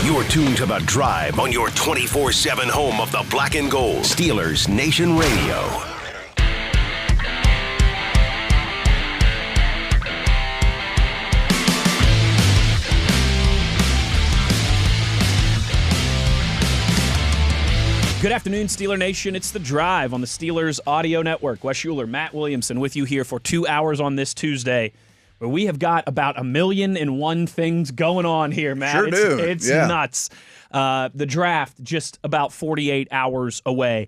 You're tuned to The Drive on your 24/7 home of the black and gold. Steelers Nation Radio. Good afternoon, Steeler Nation. It's The Drive on the Steelers Audio Network. Wes Uhler, Matt Williamson with you here for 2 hours on this Tuesday, where we have got about 1,000,001 things going on here, Matt. Sure do. It's nuts. The draft just about 48 hours away.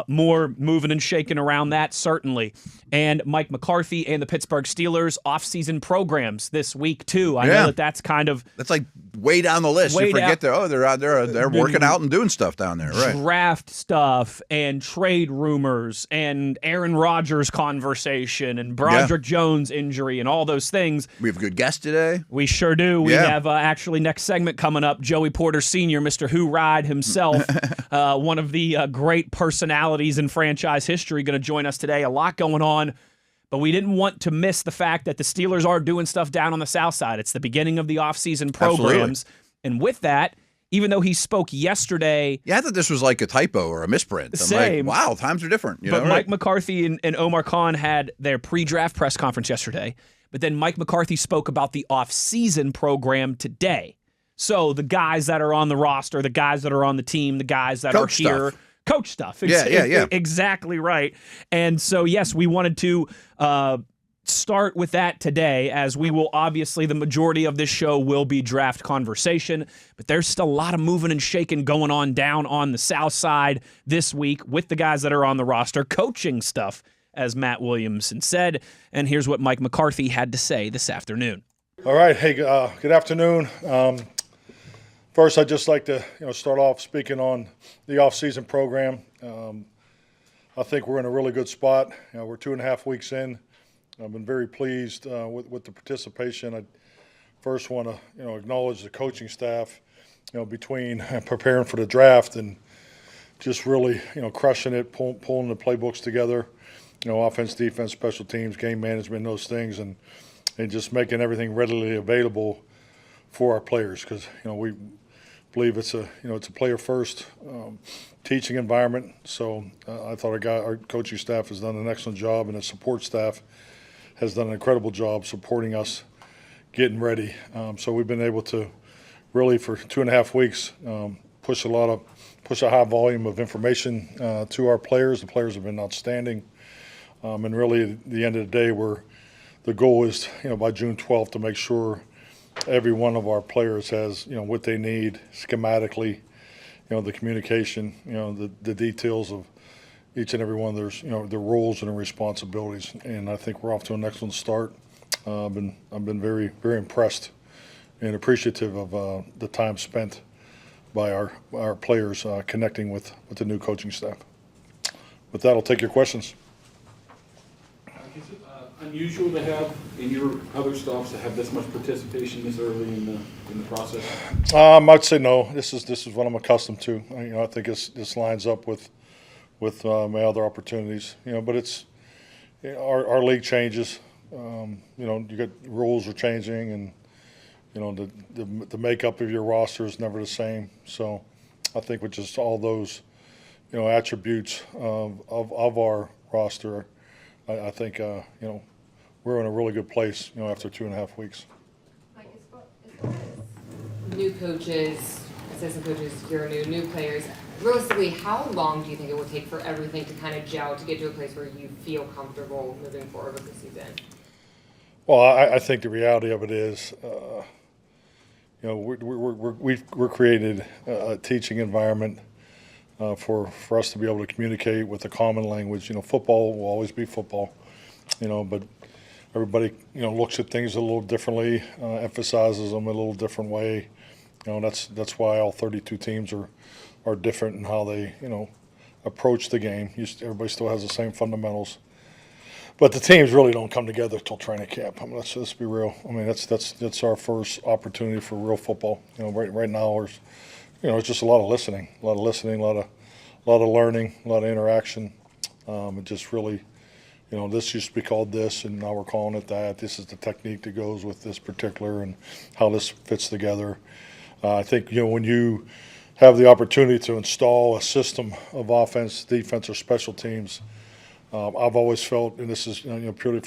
More moving and shaking around that, certainly. And Mike McCarthy and the Pittsburgh Steelers off-season programs this week, too. I know that's kind of... That's like way down the list. You forget they're out there. They're working out and doing stuff down there, right? Draft stuff and trade rumors and Aaron Rodgers conversation and Broderick Jones injury and all those things. We have a good guest today. We sure do. We have actually next segment coming up, Joey Porter Sr., Mr. Who Ride himself, one of the great personalities in franchise history, going to join us today. A lot going on. But we didn't want to miss the fact that the Steelers are doing stuff down on the south side. It's the beginning of the offseason programs. Absolutely. And with that, even though he spoke yesterday... Yeah, I thought this was like a typo or a misprint. Same. Like, wow, times are different. But Mike McCarthy and Omar Khan had their pre-draft press conference yesterday. But then Mike McCarthy spoke about the offseason program today. So the guys that are on the roster, the guys that are on the team, the guys that are here... Coach stuff. Exactly right. And so, yes, we wanted to start with that today, as we will obviously, the majority of this show will be draft conversation, but there's still a lot of moving and shaking going on down on the south side this week with the guys that are on the roster, coaching stuff, as Matt Williamson said. And here's what Mike McCarthy had to say this afternoon. All right. Hey, good afternoon. First, I'd just like to start off speaking on the off-season program. I think we're in a really good spot. We're 2.5 weeks in. I've been very pleased with the participation. I first want to acknowledge the coaching staff, between preparing for the draft and just really crushing it, pulling the playbooks together. Offense, defense, special teams, game management, those things, and just making everything readily available for our players, because we believe it's a player first teaching environment. So I thought our coaching staff has done an excellent job, and the support staff has done an incredible job supporting us getting ready. So we've been able to really, for 2.5 weeks, push a high volume of information to our players. The players have been outstanding, and really at the end of the day, the goal is by June 12th to make sure every one of our players has what they need schematically, the communication, the details of each and every one of their roles and their responsibilities. And I think we're off to an excellent start. I've been very, very impressed and appreciative of the time spent by our players connecting with the new coaching staff. With that, I'll take your questions. Is it unusual to have in your other stops to have this much participation this early in the process? I'd say no. This is what I'm accustomed to. I think this lines up with my other opportunities. But it's our league changes. You got rules are changing, and the makeup of your roster is never the same. So I think with just all those attributes of our roster, I think we're in a really good place after 2.5 weeks. Mike, as far as new coaches, assistant coaches, your new players, realistically, how long do you think it will take for everything to kind of gel to get to a place where you feel comfortable moving forward with the season? Well, I think the reality of it is, we're created a teaching environment for us to be able to communicate with a common language. Football will always be football, but everybody looks at things a little differently, emphasizes them a little different way. That's why all 32 teams are different in how they approach the game. Everybody still has the same fundamentals, but the teams really don't come together till training camp. Let's be real. That's our first opportunity for real football. Right now it's just a lot of listening, a lot of learning, a lot of interaction. It just really, this used to be called this, and now we're calling it that. This is the technique that goes with this particular, and how this fits together. I think, when you have the opportunity to install a system of offense, defense, or special teams, I've always felt, and this is purely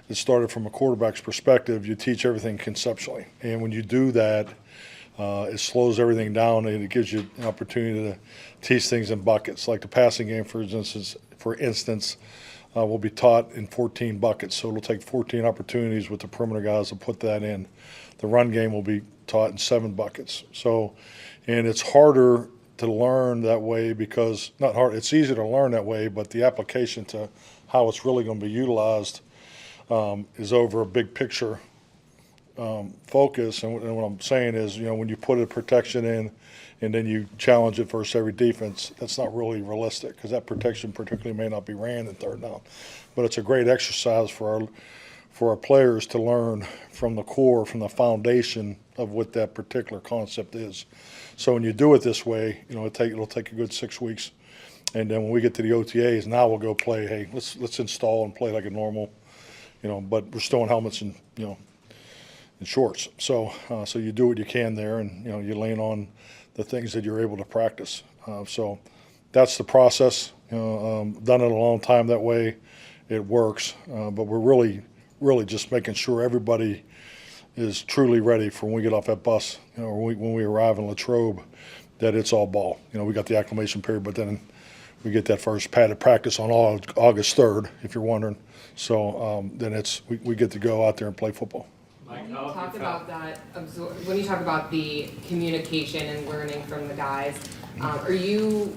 it started from a quarterback's perspective, you teach everything conceptually. And when you do that, it slows everything down and it gives you an opportunity to teach things in buckets. Like the passing game, for instance, will be taught in 14 buckets. So it'll take 14 opportunities with the perimeter guys to put that in. The run game will be taught in 7 buckets. And it's harder to learn that way because, not hard, it's easier to learn that way, but the application to how it's really going to be utilized is over a big picture focus. And what I'm saying is, when you put a protection in and then you challenge it versus every defense, that's not really realistic because that protection particularly may not be ran in third down. But it's a great exercise for our players to learn from the core, from the foundation of what that particular concept is. So when you do it this way, it'll take a good 6 weeks. And then when we get to the OTAs, now we'll go play, hey, let's install and play like a normal, but we're still in helmets and, in shorts. So you do what you can there and, you lean on the things that you're able to practice. So that's the process. Done it a long time that way. It works. But we're really just making sure everybody is truly ready for when we get off that bus, or when we arrive in Latrobe, that it's all ball. We got the acclimation period, but then we get that first padded practice on August 3rd, if you're wondering. So then we get to go out there and play football. When you talk about that, when you talk about the communication and learning from the guys, are you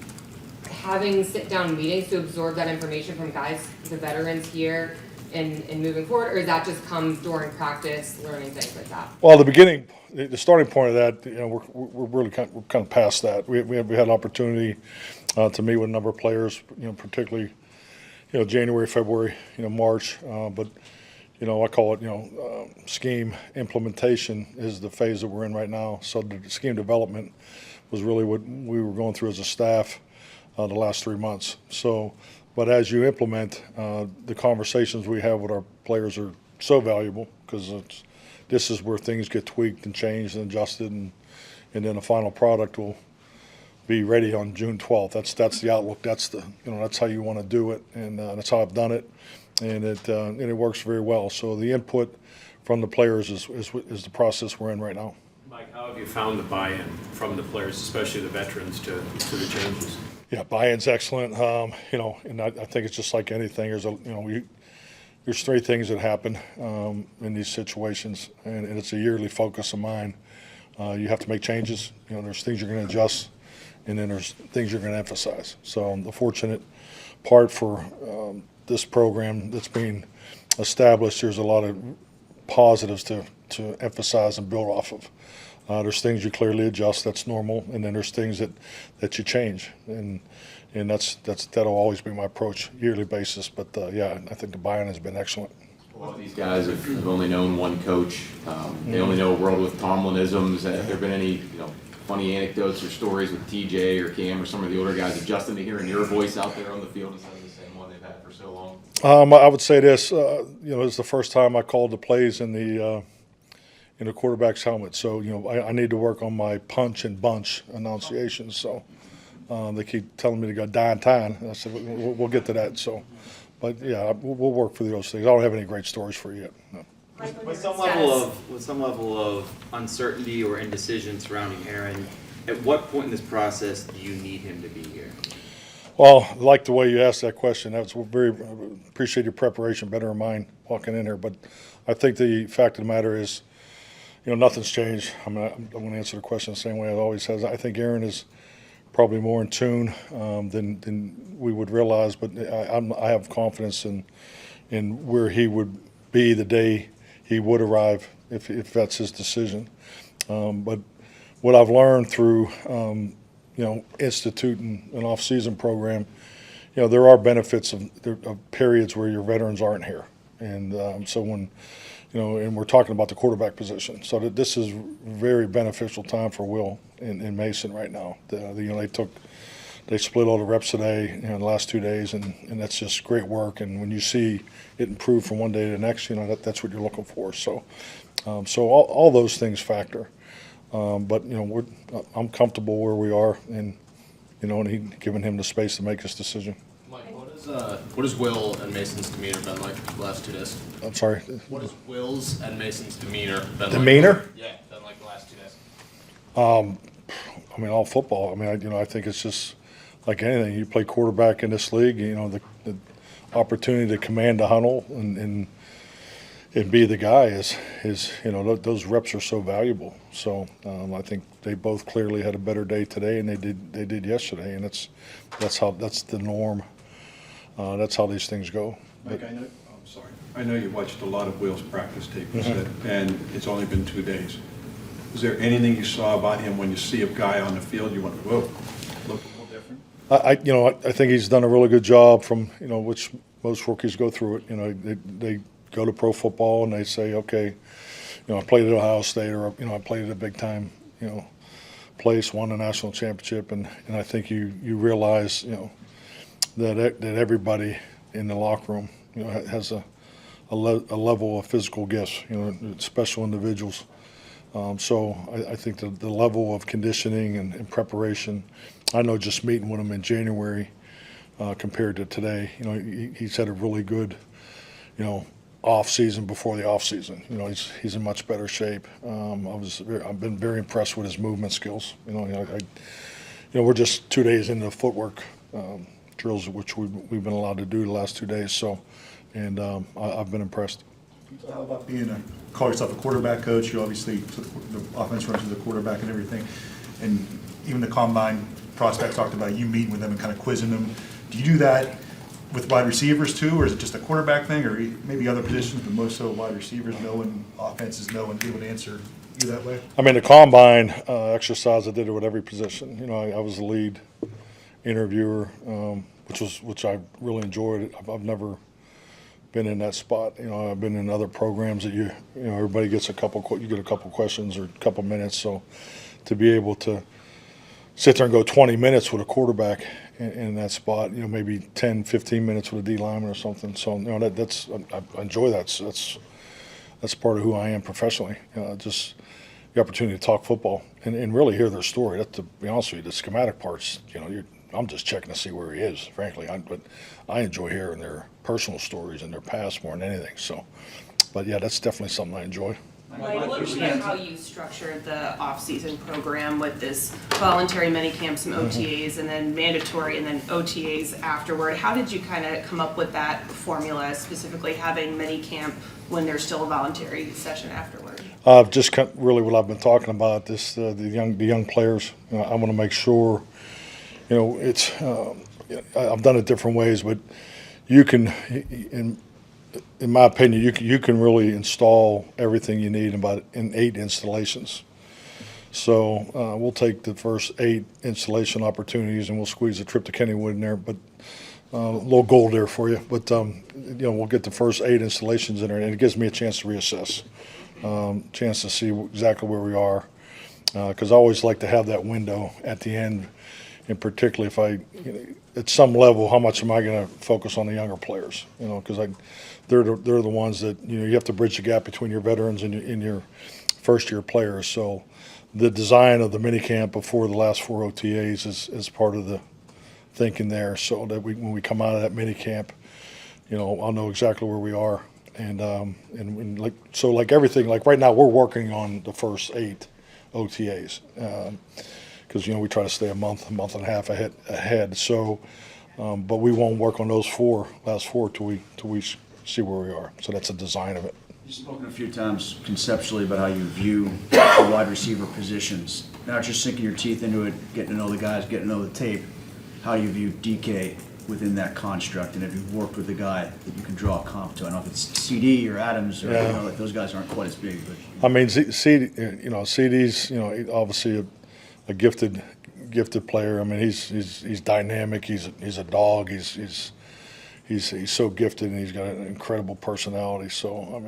having sit-down meetings to absorb that information from guys, the veterans here, and moving forward, or does that just come during practice, learning things like that? Well, the starting point of that, we're really kind of past that. We had an opportunity to meet with a number of players, particularly, January, February, March, but. I call it, scheme implementation is the phase that we're in right now. So the scheme development was really what we were going through as a staff the last 3 months. So, but as you implement, the conversations we have with our players are so valuable because this is where things get tweaked and changed and adjusted, and then the final product will be ready on June 12th. That's the outlook. That's that's how you want to do it, and that's how I've done it. And it works very well. So the input from the players is the process we're in right now. Mike, how have you found the buy-in from the players, especially the veterans, to the changes? Yeah, buy-in's excellent. And I think it's just like anything. There's 3 things that happen in these situations, and it's a yearly focus of mine. You have to make changes. There's things you're going to adjust, and then there's things you're going to emphasize. So the fortunate part for this program that's being established, there's a lot of positives to emphasize and build off of. There's things you clearly adjust, that's normal, and then there's things that you change, and that'll always be my approach, yearly basis. But I think the buy-in has been excellent. A lot of these guys have only known one coach. They only know a world with Tomlinisms. Have there been any funny anecdotes or stories with TJ or Cam or some of the older guys adjusting to hearing your voice out there on the field instead of the same one they've had for so long? I would say this. It's the first time I called the plays in the quarterback's helmet. So I need to work on my punch and bunch enunciations. So they keep telling me to go downtown. I said we'll get to that. So, but yeah, we'll work for those things. I don't have any great stories for you yet. No. With some level of uncertainty or indecision surrounding Aaron, at what point in this process do you need him to be here? Well, I like the way you asked that question. That's appreciate your preparation, better than mine walking in here. But I think the fact of the matter is, nothing's changed. I'm going to answer the question the same way it always has. I think Aaron is probably more in tune than we would realize. But I have confidence in where he would be the day he would arrive if that's his decision. But what I've learned through instituting an off-season program, there are benefits of periods where your veterans aren't here, and so when and we're talking about the quarterback position, so that this is very beneficial time for Will and Mason right now. They split all the reps today, the last 2 days, and that's just great work. And when you see it improve from one day to the next, that's what you're looking for. So all those things factor. But I'm comfortable where we are, and he giving him the space to make his decision. Mike, what has Will and Mason's demeanor been like the last 2 days? I'm sorry. What has Will's and Mason's demeanor been like? Demeanor? Yeah, been like the last 2 days. All football. I think it's just like anything. You play quarterback in this league, the opportunity to command the huddle and be the guy is those reps are so valuable. So I think they both clearly had a better day today, and they did yesterday, and that's the norm. That's how these things go. Mike, I know you watched a lot of Will's practice tape, you said, and it's only been 2 days. Is there anything you saw about him when you see a guy on the field you went, whoa, look a little different? I think he's done a really good job from which most rookies go through it. They go to pro football and they say, okay, I played at Ohio State, or I played at a big time place, won a national championship, and I think you realize that everybody in the locker room has a level of physical gifts, special individuals. So I think the level of conditioning and preparation, I know just meeting with him in January compared to today, he's had a really good, off season before the off season. He's in much better shape. I've been very impressed with his movement skills. We're just 2 days into the footwork drills, which we've been allowed to do the last 2 days. So, and I've been impressed. How about call yourself a quarterback coach? You obviously took the offense runs to the quarterback and everything, and even the combine prospects talked about you meeting with them and kind of quizzing them. Do you do that with wide receivers too, or is it just a quarterback thing, or maybe other positions, but most so wide receivers know and offenses know and be able to answer you that way? The combine exercise, I did it with every position. I was the lead interviewer, which I really enjoyed. I've never been in that spot. I've been in other programs that everybody gets you get a couple questions or a couple minutes. So to be able to sit there and go 20 minutes with a quarterback in that spot, maybe 10, 15 minutes with a D lineman or something. So I enjoy that. So that's part of who I am professionally. Just the opportunity to talk football and really hear their story. That, to be honest with you, the schematic parts, I'm just checking to see where he is, frankly. But I enjoy hearing their personal stories and their past more than anything. So, but yeah, that's definitely something I enjoy. Like, looking at how you structured the off-season program with this voluntary mini-camp, some OTAs, and then mandatory, and then OTAs afterward, how did you kind of come up with that formula, specifically having mini-camp when there's still a voluntary session afterward? Just really what I've been talking about, the young players. I want to make sure, it's I've done it different ways, but you can, in my opinion, you can really install everything you need in 8 installations. So we'll take the first 8 installation opportunities and we'll squeeze a trip to Kennywood in there. But a little goal there for you. But we'll get the first 8 installations in there, and it gives me a chance to reassess, chance to see exactly where we are. Because I always like to have that window at the end, and particularly if at some level, how much am I going to focus on the younger players? Because they're the ones that you have to bridge the gap between your veterans and your first-year players. So the design of the minicamp before the last 4 OTAs is part of the thinking there, so that when we come out of that minicamp, I'll know exactly where we are. And like everything, like right now we're working on the first 8 OTAs because we try to stay a month and a half ahead. So, but we won't work on those last four till we see where we are. So that's the design of it. You've spoken a few times conceptually about how you view the wide receiver positions. Not just sinking your teeth into it, getting to know the guys, getting to know the tape. How do you view DK within that construct? And have you worked with a guy that you can draw a comp to? I don't know if it's CD or Adams or like those guys aren't quite as big. But CD's obviously a gifted player. He's dynamic. He's a dog. He's so gifted, and he's got an incredible personality. So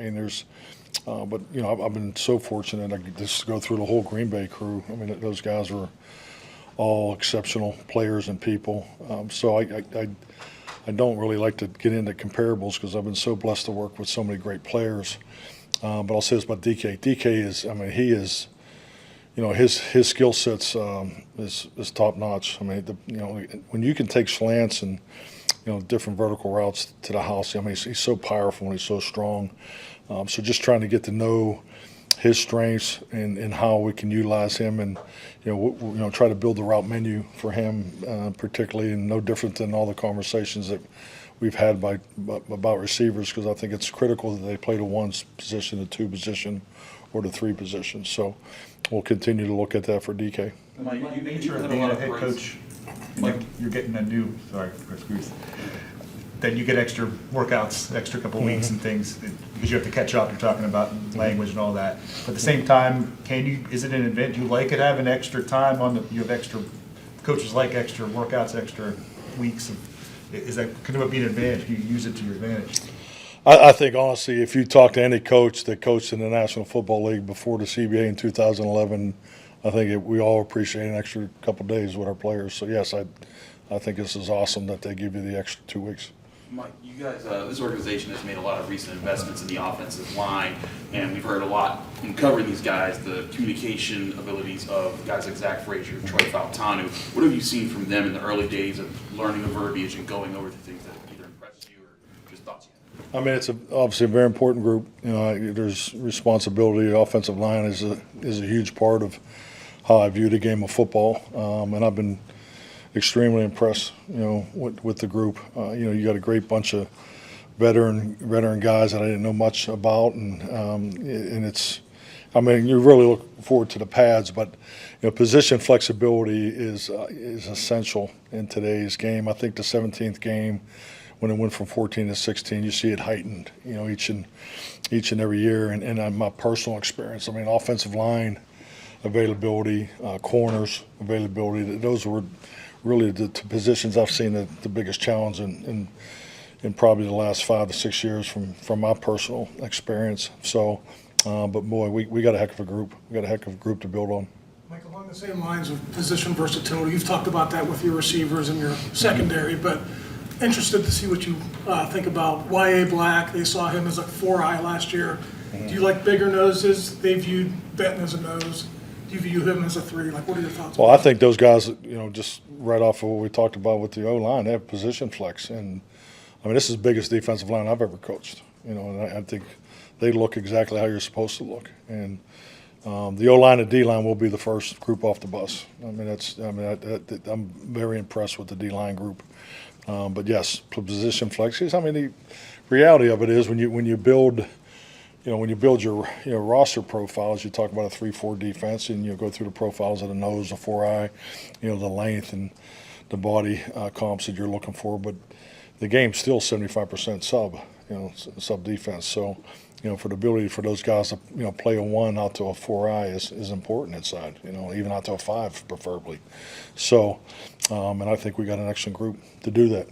but I've been so fortunate. I could just go through the whole Green Bay crew. Those guys were all exceptional players and people. So I don't really like to get into comparables because I've been so blessed to work with so many great players. But I'll say this about DK. DK is, he is, his skill sets is top notch. I mean, when you can take slants and different vertical routes to the house, I mean, he's so powerful and he's so strong. So just trying to get to know his strengths and how we can utilize him, and try to build the route menu for him, particularly, and no different than all the conversations that we've had about receivers, because I think it's critical that they play the one position, the two position, or the three position. So we'll continue to look at that for DK. Mike, you nature of being a head coach, you're getting a new, sorry, Chris Grease, then you get extra workouts, extra couple weeks and things, because you have to catch up. You're talking about language and all that. But at the same time, is it an advantage? Do you like it having extra time you have extra, coaches like extra workouts, extra weeks? Can it be an advantage? Can you use it to your advantage? I think, honestly, if you talk to any coach that coached in the National Football League before the CBA in 2011, I think we all appreciate an extra couple days with our players. So, yes, I think this is awesome that they give you the extra 2 weeks. Mike, you guys, this organization has made a lot of recent investments in the offensive line, and we've heard a lot in covering these guys, the communication abilities of guys like Zach Frazier, Troy Fautanu. What have you seen from them in the early days of learning the verbiage and going over the things that either impressed you or just thoughts you had? I mean, it's obviously a very important group. There's responsibility. The offensive line is a huge part of how I view the game of football, and I've been extremely impressed, with the group. You got a great bunch of veteran guys that I didn't know much about, and you really look forward to the pads, but position flexibility is essential in today's game. I think the 17th game, when it went from 14 to 16, you see it heightened, each and every year. And my personal experience, I mean, offensive line availability, corners availability, those were really the positions I've seen the biggest challenge in probably the last 5 to 6 years from my personal experience. So, but boy, we got a heck of a group. We got a heck of a group to build on. Mike, along the same lines of position versatility, you've talked about that with your receivers and your secondary, but interested to see what you think about Y.A. Black. They saw him as a 4-eye last year. Do you like bigger noses? They viewed Benton as a nose. Do you view him as a 3? What are your thoughts? Well, I think those guys, just right off of what we talked about with the O-line, they have position flex. And, I mean, this is the biggest defensive line I've ever coached. And I think they look exactly how you're supposed to look. And the O-line and D-line will be the first group off the bus. I'm very impressed with the D-line group. But, yes, position flex. I mean, the reality of it is when you build – when you build your roster profiles, you talk about a 3-4 defense, and you go through the profiles of the nose, the 4-eye, the length and the body comps that you're looking for. But the game's still 75% sub defense. So, for the ability for those guys to play a 1 out to a 4-eye is important inside. Even out to a 5 preferably. So, and I think we got an excellent group to do that.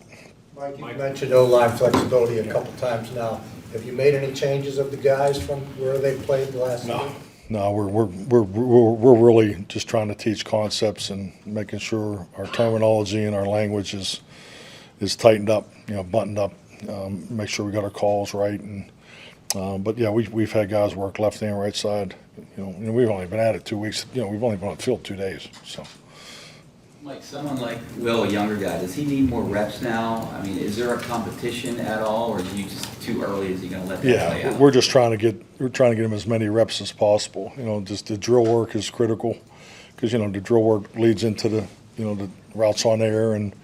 Mike, you mentioned O-line flexibility a couple times now. Have you made any changes of the guys from where they played the last year? No, we're really just trying to teach concepts and making sure our terminology and our language is tightened up, buttoned up. Make sure we got our calls right, and but yeah, we've had guys work left and right side. We've only been at it 2 weeks. We've only been on the field 2 days, so. Like someone like Will, a younger guy, does he need more reps now? I mean, is there a competition at all, or are you just too early? Is he going to let that play out? We're just trying to get him as many reps as possible. Just the drill work is critical, because the drill work leads into the the routes on air and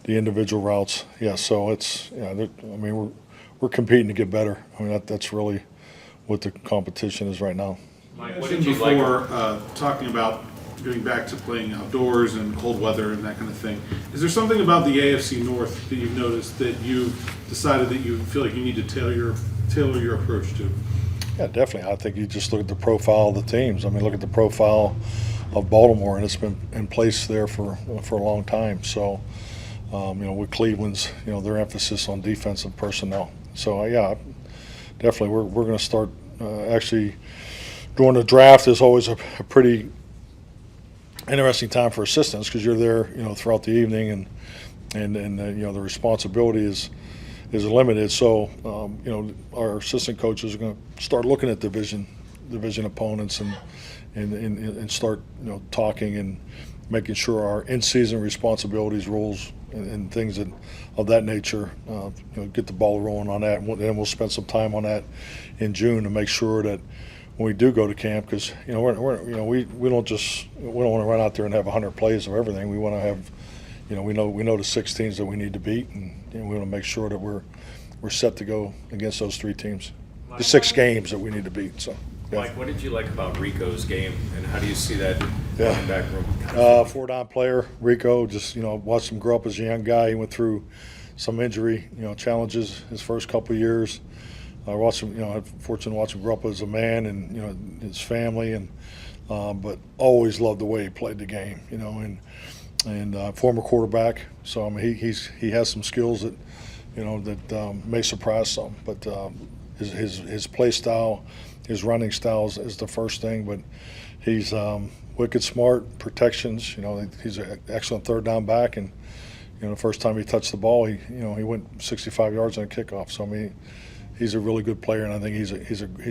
the individual routes. Yeah, so it's we're competing to get better. I mean that's really what the competition is right now. Mike, what did you before talking about getting back to playing outdoors and cold weather and that kind of thing? Is there something about the AFC North that you've noticed that you've decided that you feel like you need to tailor your approach to? Yeah, definitely. I think you just look at the profile of the teams. I mean, look at the profile of Baltimore, and it's been in place there for a long time. So, with Cleveland's, their emphasis on defensive personnel. So, yeah, definitely we're going to start actually during the draft is always a pretty interesting time for assistants, because you're there, throughout the evening, and the responsibility is limited. So, our assistant coaches are going to start looking at division opponents and and start talking and making sure our in-season responsibilities, rules, and things of that nature, get the ball rolling on that. And then we'll spend some time on that in June to make sure that when we do go to camp, because we don't want to run out there and have 100 plays of everything. We want to have, we know the 6 teams that we need to beat, and we want to make sure that we're set to go against those 3 teams, the 6 games that we need to beat. So. Yeah. Mike, what did you like about Rico's game, and how do you see that running back room? 4-down player, Rico. Just watched him grow up as a young guy. He went through some injury, challenges his first couple of years. I watched him. I'm fortunate to watch him grow up as a man, and his family, and but always loved the way he played the game. And former quarterback. So I mean, he has some skills that that may surprise some, but his play style. His running style is the first thing, but he's wicked smart, protections. He's an excellent 3rd down back, and the first time he touched the ball, he went 65 yards on a kickoff. So I mean, he's a really good player, and I think he's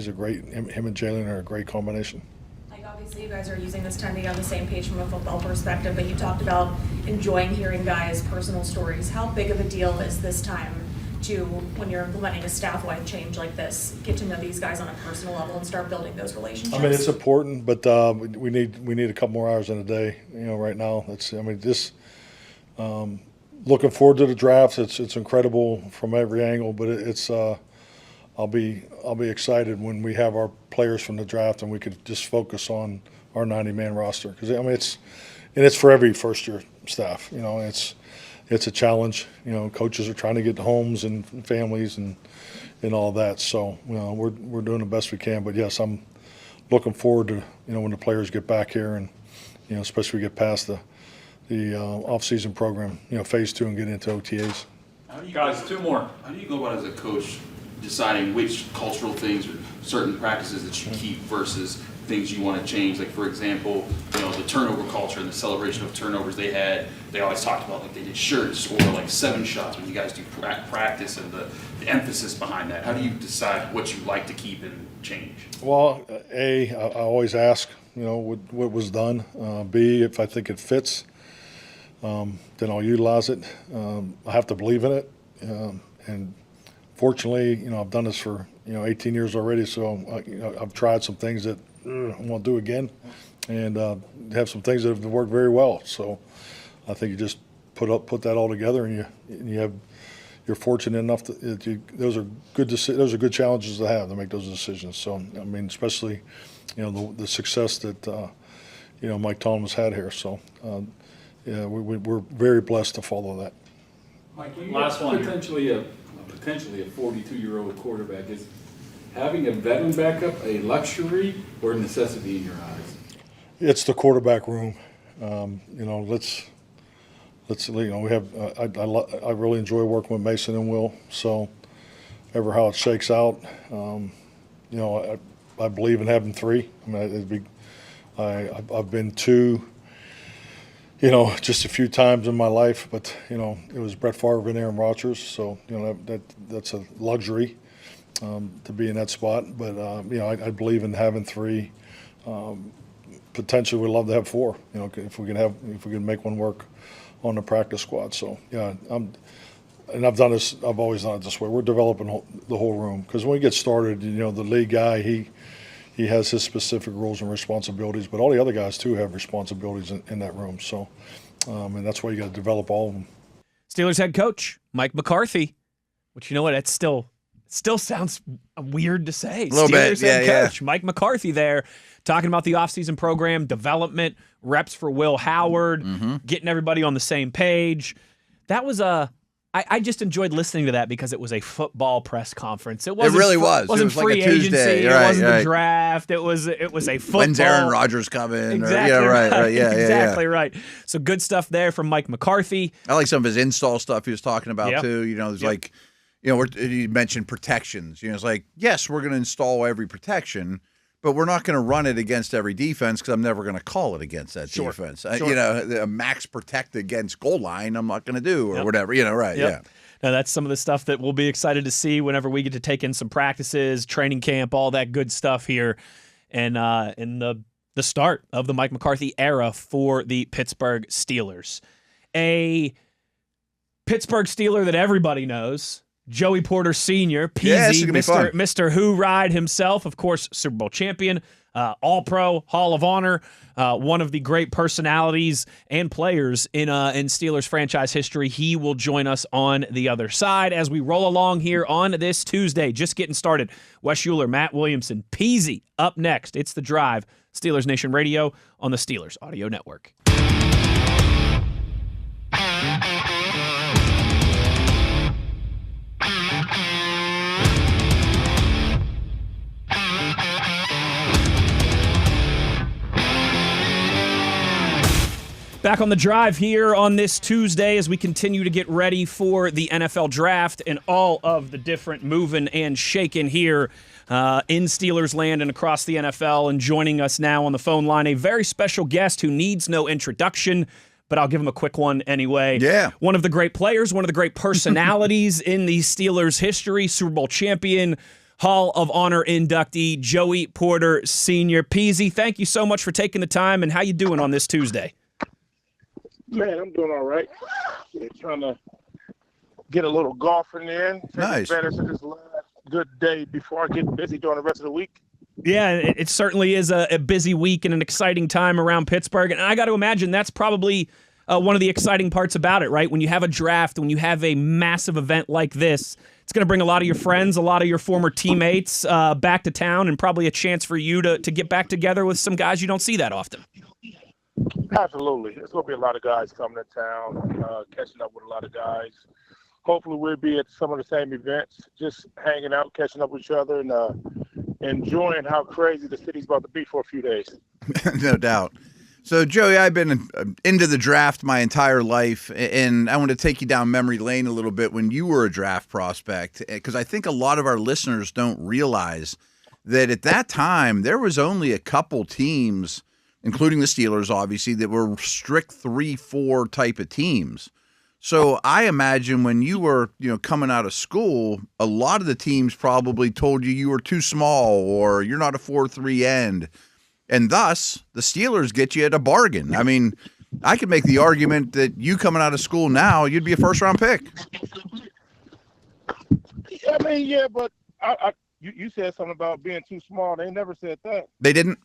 a great. Him and Jalen are a great combination. Like obviously, you guys are using this time to get on the same page from a football perspective, but you talked about enjoying hearing guys' personal stories. How big of a deal is this time to, when you're implementing a staff-wide change like this, get to know these guys on a personal level and start building those relationships? I mean, it's important, but we need a couple more hours in a day. Right now, looking forward to the draft. It's incredible from every angle, but I'll be excited when we have our players from the draft and we could just focus on our 90-man roster, because it's for every first-year staff. It's a challenge. Coaches are trying to get homes and families and all that. So we're doing the best we can. But yes, I'm looking forward to when the players get back here, and especially we get past the off-season program, phase 2, and get into OTAs. Guys, 2 more. How do you go about as a coach deciding which cultural things or certain practices that you keep versus things you want to change? Like, for example, the turnover culture and the celebration of turnovers they always talked about, like they did shirts or like 7 shots when you guys do practice, and the emphasis behind that. How do you decide what you like to keep and change? Well, I always ask, what was done. B, if I think it fits, then I'll utilize it. I have to believe in it. And fortunately, I've done this for, 18 years already, so I've tried some things that I won't do again, and have some things that have worked very well. So I think you just put that all together, and you're fortunate enough those are good challenges to have, to make those decisions. So I mean, especially the success that Mike Tomlin's had here. So we're very blessed to follow that. Mike, last one. Potentially a 42-year-old quarterback, is having a veteran backup a luxury or a necessity in your eyes? It's the quarterback room. Let's we have. I really enjoy working with Mason and Will. So, ever how it shakes out, I believe in having 3. I mean, I've been 2. Just a few times in my life, but it was Brett Favre and Aaron Rodgers. So that's a luxury. To be in that spot, but I believe in having 3. Potentially, we'd love to have 4. If we can make one work on the practice squad. So yeah, I've done this. I've always done it this way. We're developing the whole room, because when we get started, the lead guy he has his specific roles and responsibilities, but all the other guys too have responsibilities in that room. So, and that's why you got to develop all of them. Steelers head coach Mike McCarthy, which that's still sounds weird to say. A little bit, head coach Mike McCarthy there, talking about the offseason program, development, reps for Will Howard, getting everybody on the same page. That was I just enjoyed listening to that, because it was a football press conference. It really was. Wasn't it was free like a agency. Tuesday. It wasn't the draft. It was a football. When's Aaron Rodgers coming? Exactly right. Yeah, exactly right. So good stuff there from Mike McCarthy. I like some of his install stuff he was talking about too. There's like, you mentioned protections. It's like, yes, we're going to install every protection, but we're not going to run it against every defense, because I'm never going to call it against that defense. A max protect against goal line, I'm not going to do, or whatever. Right? Yep. Yeah. Now that's some of the stuff that we'll be excited to see whenever we get to take in some practices, training camp, all that good stuff here, and in the the start of the Mike McCarthy era for the Pittsburgh Steelers. A Pittsburgh Steeler that everybody knows, Joey Porter Sr., Peasy, Mr. Who Ride himself, of course, Super Bowl champion, All-Pro, Hall of Honor, one of the great personalities and players in Steelers franchise history. He will join us on the other side as we roll along here on this Tuesday. Just getting started. Wes Uhler, Matt Williamson, Peasy up next. It's The Drive, Steelers Nation Radio on the Steelers Audio Network. Back on The Drive here on this Tuesday as we continue to get ready for the NFL Draft and all of the different moving and shaking here in Steelers land and across the NFL. And joining us now on the phone line, a very special guest who needs no introduction, but I'll give him a quick one anyway. Yeah. One of the great players, one of the great personalities in the Steelers history, Super Bowl champion, Hall of Honor inductee, Joey Porter Sr. Peasy, thank you so much for taking the time, and how you doing on this Tuesday? Man, I'm doing all right. Trying to get a little golfing in. Nice. Better to this last good day before I get busy during the rest of the week. Yeah, it certainly is a busy week and an exciting time around Pittsburgh. And I got to imagine that's probably one of the exciting parts about it, right? When you have a draft, when you have a massive event like this, it's going to bring a lot of your friends, a lot of your former teammates back to town, and probably a chance for you to get back together with some guys you don't see that often. Absolutely. There's going to be a lot of guys coming to town, catching up with a lot of guys. Hopefully we'll be at some of the same events, just hanging out, catching up with each other, and enjoying how crazy the city's about to be for a few days. No doubt. So, Joey, I've been into the draft my entire life, and I want to take you down memory lane a little bit when you were a draft prospect, because I think a lot of our listeners don't realize that at that time there was only a couple teams, including the Steelers, obviously, that were strict 3-4 type of teams. So I imagine when you were, coming out of school, a lot of the teams probably told you were too small or you're not a 4-3 end. And thus, the Steelers get you at a bargain. I mean, I could make the argument that you coming out of school now, you'd be a first-round pick. Yeah, but you said something about being too small. They never said that. They didn't?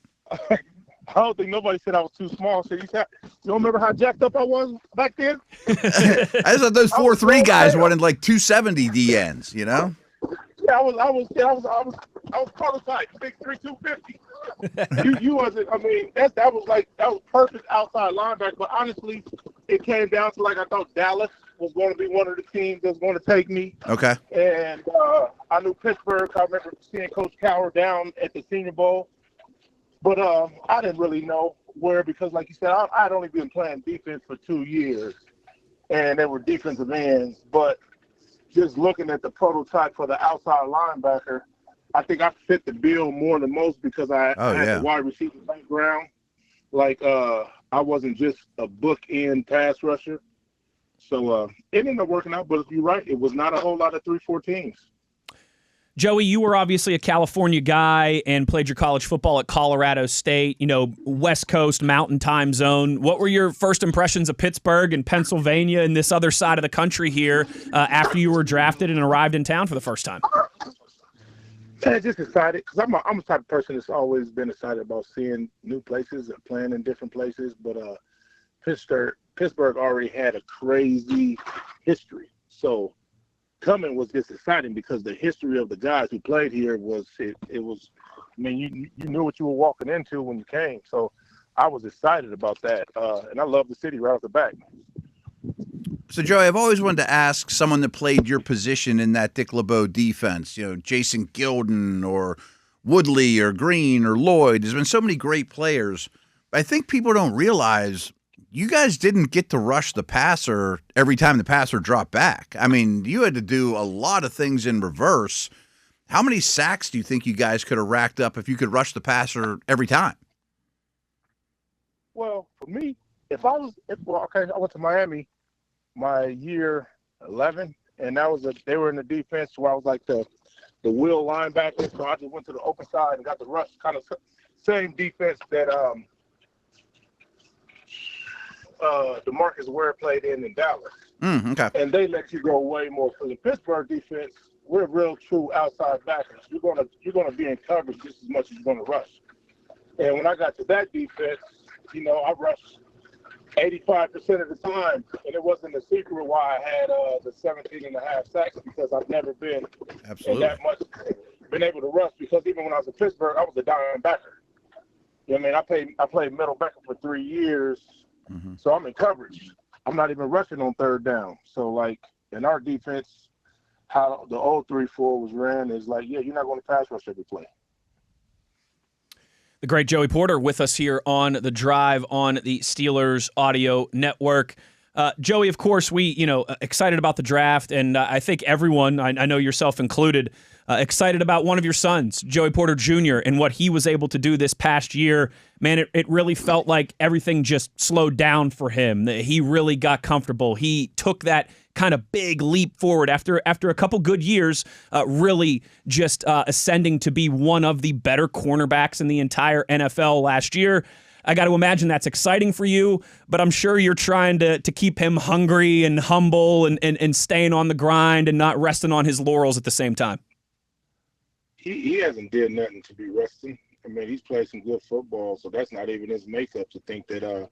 I don't think nobody said I was too small. So you don't remember how jacked up I was back then? I just thought those 4-3 guys wanted like 270 DNs, Yeah, I was prototype, 6'3", 250. You wasn't. I mean, that was perfect outside linebacker. But honestly, it came down to I thought Dallas was going to be one of the teams that's going to take me. Okay. And I knew Pittsburgh. I remember seeing Coach Cowher down at the Senior Bowl. But I didn't really know where, because like you said, I'd only been playing defense for 2 years, and they were defensive ends. But just looking at the prototype for the outside linebacker, I think I fit the bill more than most because I had a wide receiver background. I wasn't just a bookend pass rusher. So it ended up working out. But you're right, it was not a whole lot of 3-4 teams. Joey, you were obviously a California guy and played your college football at Colorado State, West Coast, Mountain Time Zone. What were your first impressions of Pittsburgh and Pennsylvania and this other side of the country here after you were drafted and arrived in town for the first time? Man, just excited, because I'm a type of person that's always been excited about seeing new places and playing in different places. But Pittsburgh already had a crazy history. So coming was just exciting because the history of the guys who played here was you knew what you were walking into when you came. So I was excited about that. And I love the city right off the bat. So, Joey, I've always wanted to ask someone that played your position in that Dick LeBeau defense, Jason Gilden or Woodley or Green or Lloyd. There's been so many great players. But I think people don't realize you guys didn't get to rush the passer every time the passer dropped back. I mean, you had to do a lot of things in reverse. How many sacks do you think you guys could have racked up if you could rush the passer every time? Well, for me, I went to Miami my year 11, and they were in the defense where I was like the wheel linebacker, so I just went to the open side and got the rush, kind of same defense that DeMarcus Ware played in Dallas. Okay. And they let you go way more. For the Pittsburgh defense, we're real true outside backers. You're gonna be in coverage just as much as you're gonna rush. And when I got to that defense, I rushed 85% of the time, and it wasn't a secret why I had the 17.5 sacks, because I've never been in that much been able to rush. Because even when I was in Pittsburgh, I was a dime backer. You know what I mean? I played middle backer for 3 years, so I'm in coverage. I'm not even rushing on third down. So, like, in our defense, how the old 3-4 was ran is like, yeah, you're not going to pass rush every play. The great Joey Porter with us here on The Drive on the Steelers Audio Network. Joey, of course, we, excited about the draft, and I think everyone, I know yourself included, excited about one of your sons, Joey Porter Jr., and what he was able to do this past year. Man, it really felt like everything just slowed down for him. He really got comfortable. He took that kind of big leap forward after a couple good years, really just ascending to be one of the better cornerbacks in the entire NFL last year. I got to imagine that's exciting for you, but I'm sure you're trying to keep him hungry and humble and staying on the grind and not resting on his laurels at the same time. He hasn't did nothing to be resting. I mean, he's played some good football, so that's not even his makeup to think that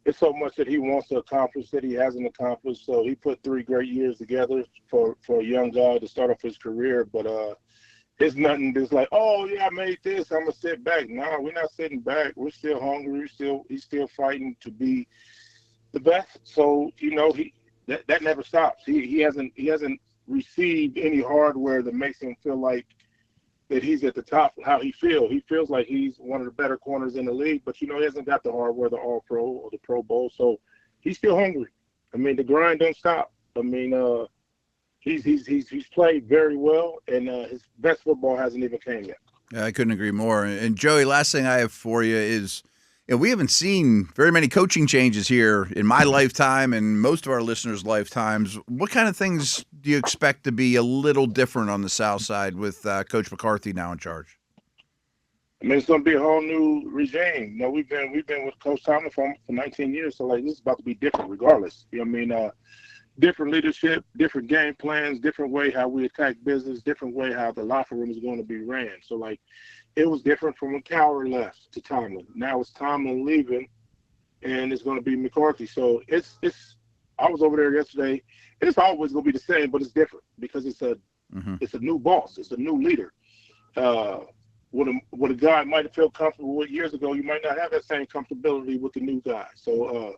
it's so much that he wants to accomplish that he hasn't accomplished. So he put 3 great years together for a young guy to start off his career, but it's nothing that's like, oh, yeah, I made this, I'm going to sit back. No, we're not sitting back. We're still hungry. He's still fighting to be the best. So, that never stops. He hasn't received any hardware that makes him feel like that he's at the top. How he feels. He feels like he's one of the better corners in the league, but, he hasn't got the hardware, the All-Pro or the Pro Bowl. So he's still hungry. I mean, the grind don't stop. I mean, He's played very well, and his best football hasn't even came yet. Yeah, I couldn't agree more. And Joey, last thing I have for you is, we haven't seen very many coaching changes here in my lifetime and most of our listeners' lifetimes. What kind of things do you expect to be a little different on the South Side with Coach McCarthy now in charge? I mean, it's going to be a whole new regime. We've been with Coach Tomlin for 19 years, so this is about to be different regardless. Different leadership, different game plans, different way how we attack business, different way how the locker room is going to be ran. So, it was different from when Cowher left to Tomlin. Now it's Tomlin leaving, and it's going to be McCarthy. So I was over there yesterday, and it's always going to be the same, but it's different because it's a new boss, it's a new leader. What a guy might have felt comfortable with years ago, you might not have that same comfortability with the new guy. So,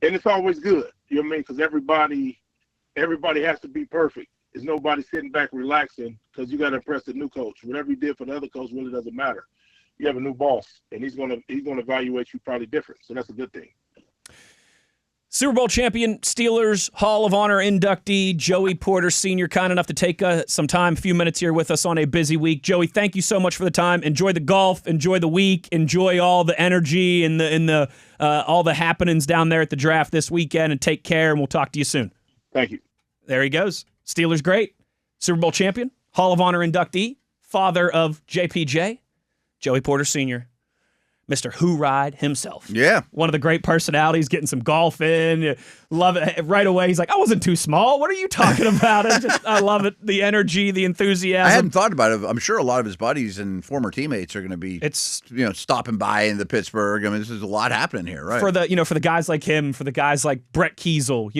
and it's always good, you know what I mean? Because everybody has to be perfect. There's nobody sitting back relaxing because you got to impress the new coach. Whatever you did for the other coach really doesn't matter. You have a new boss, and he's gonna evaluate you probably different. So that's a good thing. Super Bowl champion, Steelers Hall of Honor inductee, Joey Porter Sr., kind enough to take some time, a few minutes here with us on a busy week. Joey, thank you so much for the time. Enjoy the golf, enjoy the week, enjoy all the energy and the all the happenings down there at the draft this weekend, and take care, and we'll talk to you soon. Thank you. There he goes. Steelers great, Super Bowl champion, Hall of Honor inductee, father of JPJ, Joey Porter Sr., Mr. Who Ride himself. Yeah. One of the great personalities, getting some golf in. Love it. Right away, he's like, I wasn't too small. What are you talking about? I love it. The energy, the enthusiasm. I hadn't thought about it. I'm sure a lot of his buddies and former teammates are going to be stopping by in the Pittsburgh. I mean, there's a lot happening here, right? For the guys like him, for the guys like Brett Kiesel,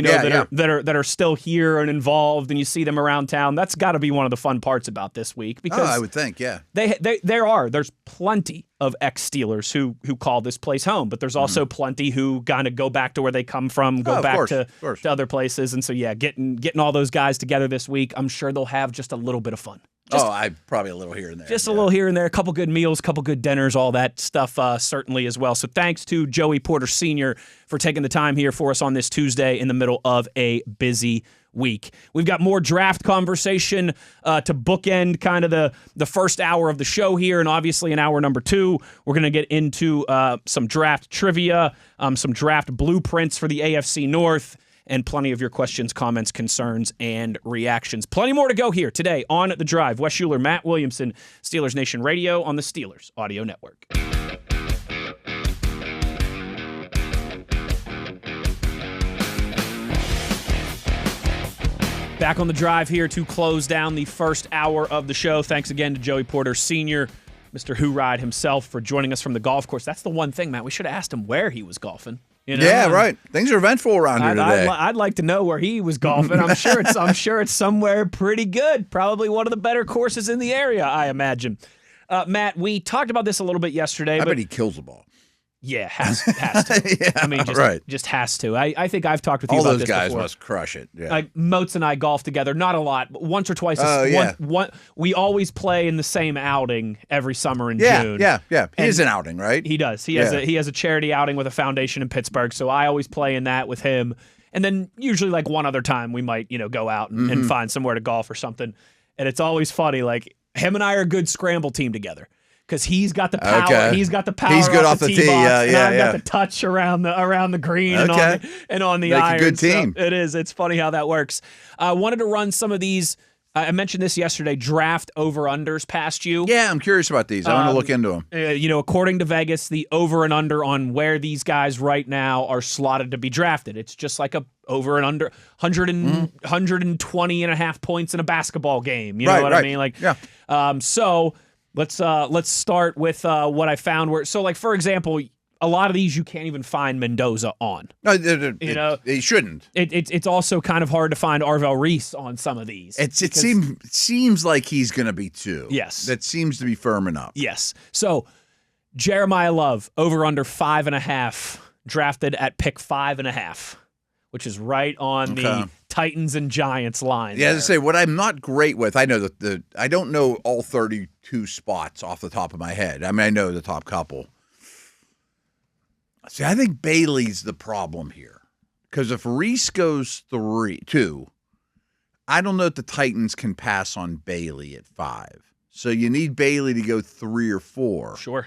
that are still here and involved, and you see them around town. That's got to be one of the fun parts about this week, because I would think, yeah. There's plenty of ex-Steelers who call this place home, but there's also plenty who kind of go back to where they come from, go back to other places. And so, getting all those guys together this week, I'm sure they'll have just a little bit of fun. Probably a little here and there. Just a little here and there, a couple good meals, a couple good dinners, all that stuff certainly as well. So thanks to Joey Porter Sr. for taking the time here for us on this Tuesday in the middle of a busy week. We've got more draft conversation to bookend kind of the first hour of the show here, and obviously in hour number 2, we're going to get into some draft trivia, some draft blueprints for the AFC North, and plenty of your questions, comments, concerns, and reactions. Plenty more to go here today on The Drive. Wes Uhler, Matt Williamson, Steelers Nation Radio on the Steelers Audio Network. Back on The Drive here to close down the first hour of the show. Thanks again to Joey Porter Sr., Mr. Who Ride himself, for joining us from the golf course. That's the one thing, Matt. We should have asked him where he was golfing. You know? Yeah, right. Things are eventful around here today. I'd like to know where he was golfing. I'm sure it's somewhere pretty good. Probably one of the better courses in the area, I imagine. Matt, we talked about this a little bit yesterday. I bet he kills the ball. Yeah, has to. Yeah, I mean, just has to. I think I've talked with you All about those this guys before. must crush it. Yeah. Like Moats and I golf together, not a lot, but once or twice. We always play in the same outing every summer in June. Yeah. He is an outing, right? He does. He has a charity outing with a foundation in Pittsburgh, so I always play in that with him. And then usually like one other time we might, go out and find somewhere to golf or something. And it's always funny. Like him and I are a good scramble team together. Because he's got the power. Okay. He's got the power. He's good off the tee. And I've got the touch around the green and on the Make iron. a good team. So it is. It's funny how that works. I wanted to run some of these. I mentioned this yesterday. Draft over-unders past you. Yeah, I'm curious about these. I want to look into them. According to Vegas, the over and under on where these guys right now are slotted to be drafted. It's just like a over and under 120 and a half points in a basketball game. You know what I mean? Like, so. Let's start with what I found. For example, a lot of these you can't even find Mendoza on. No, they shouldn't. It's also kind of hard to find Arvel Reese on some of these. It seems like he's going to be too. Yes, that seems to be firming up. Yes. So Jeremiah Love over under 5.5, drafted at pick 5.5, which is right on the Titans and Giants line. Yeah, as I say, what I'm not great with, I know that I don't know all 32 spots off the top of my head. I mean, I know the top couple. See, I think Bailey's the problem here. Because if Reese goes 2, I don't know if the Titans can pass on Bailey at 5. So you need Bailey to go 3 or 4. Sure.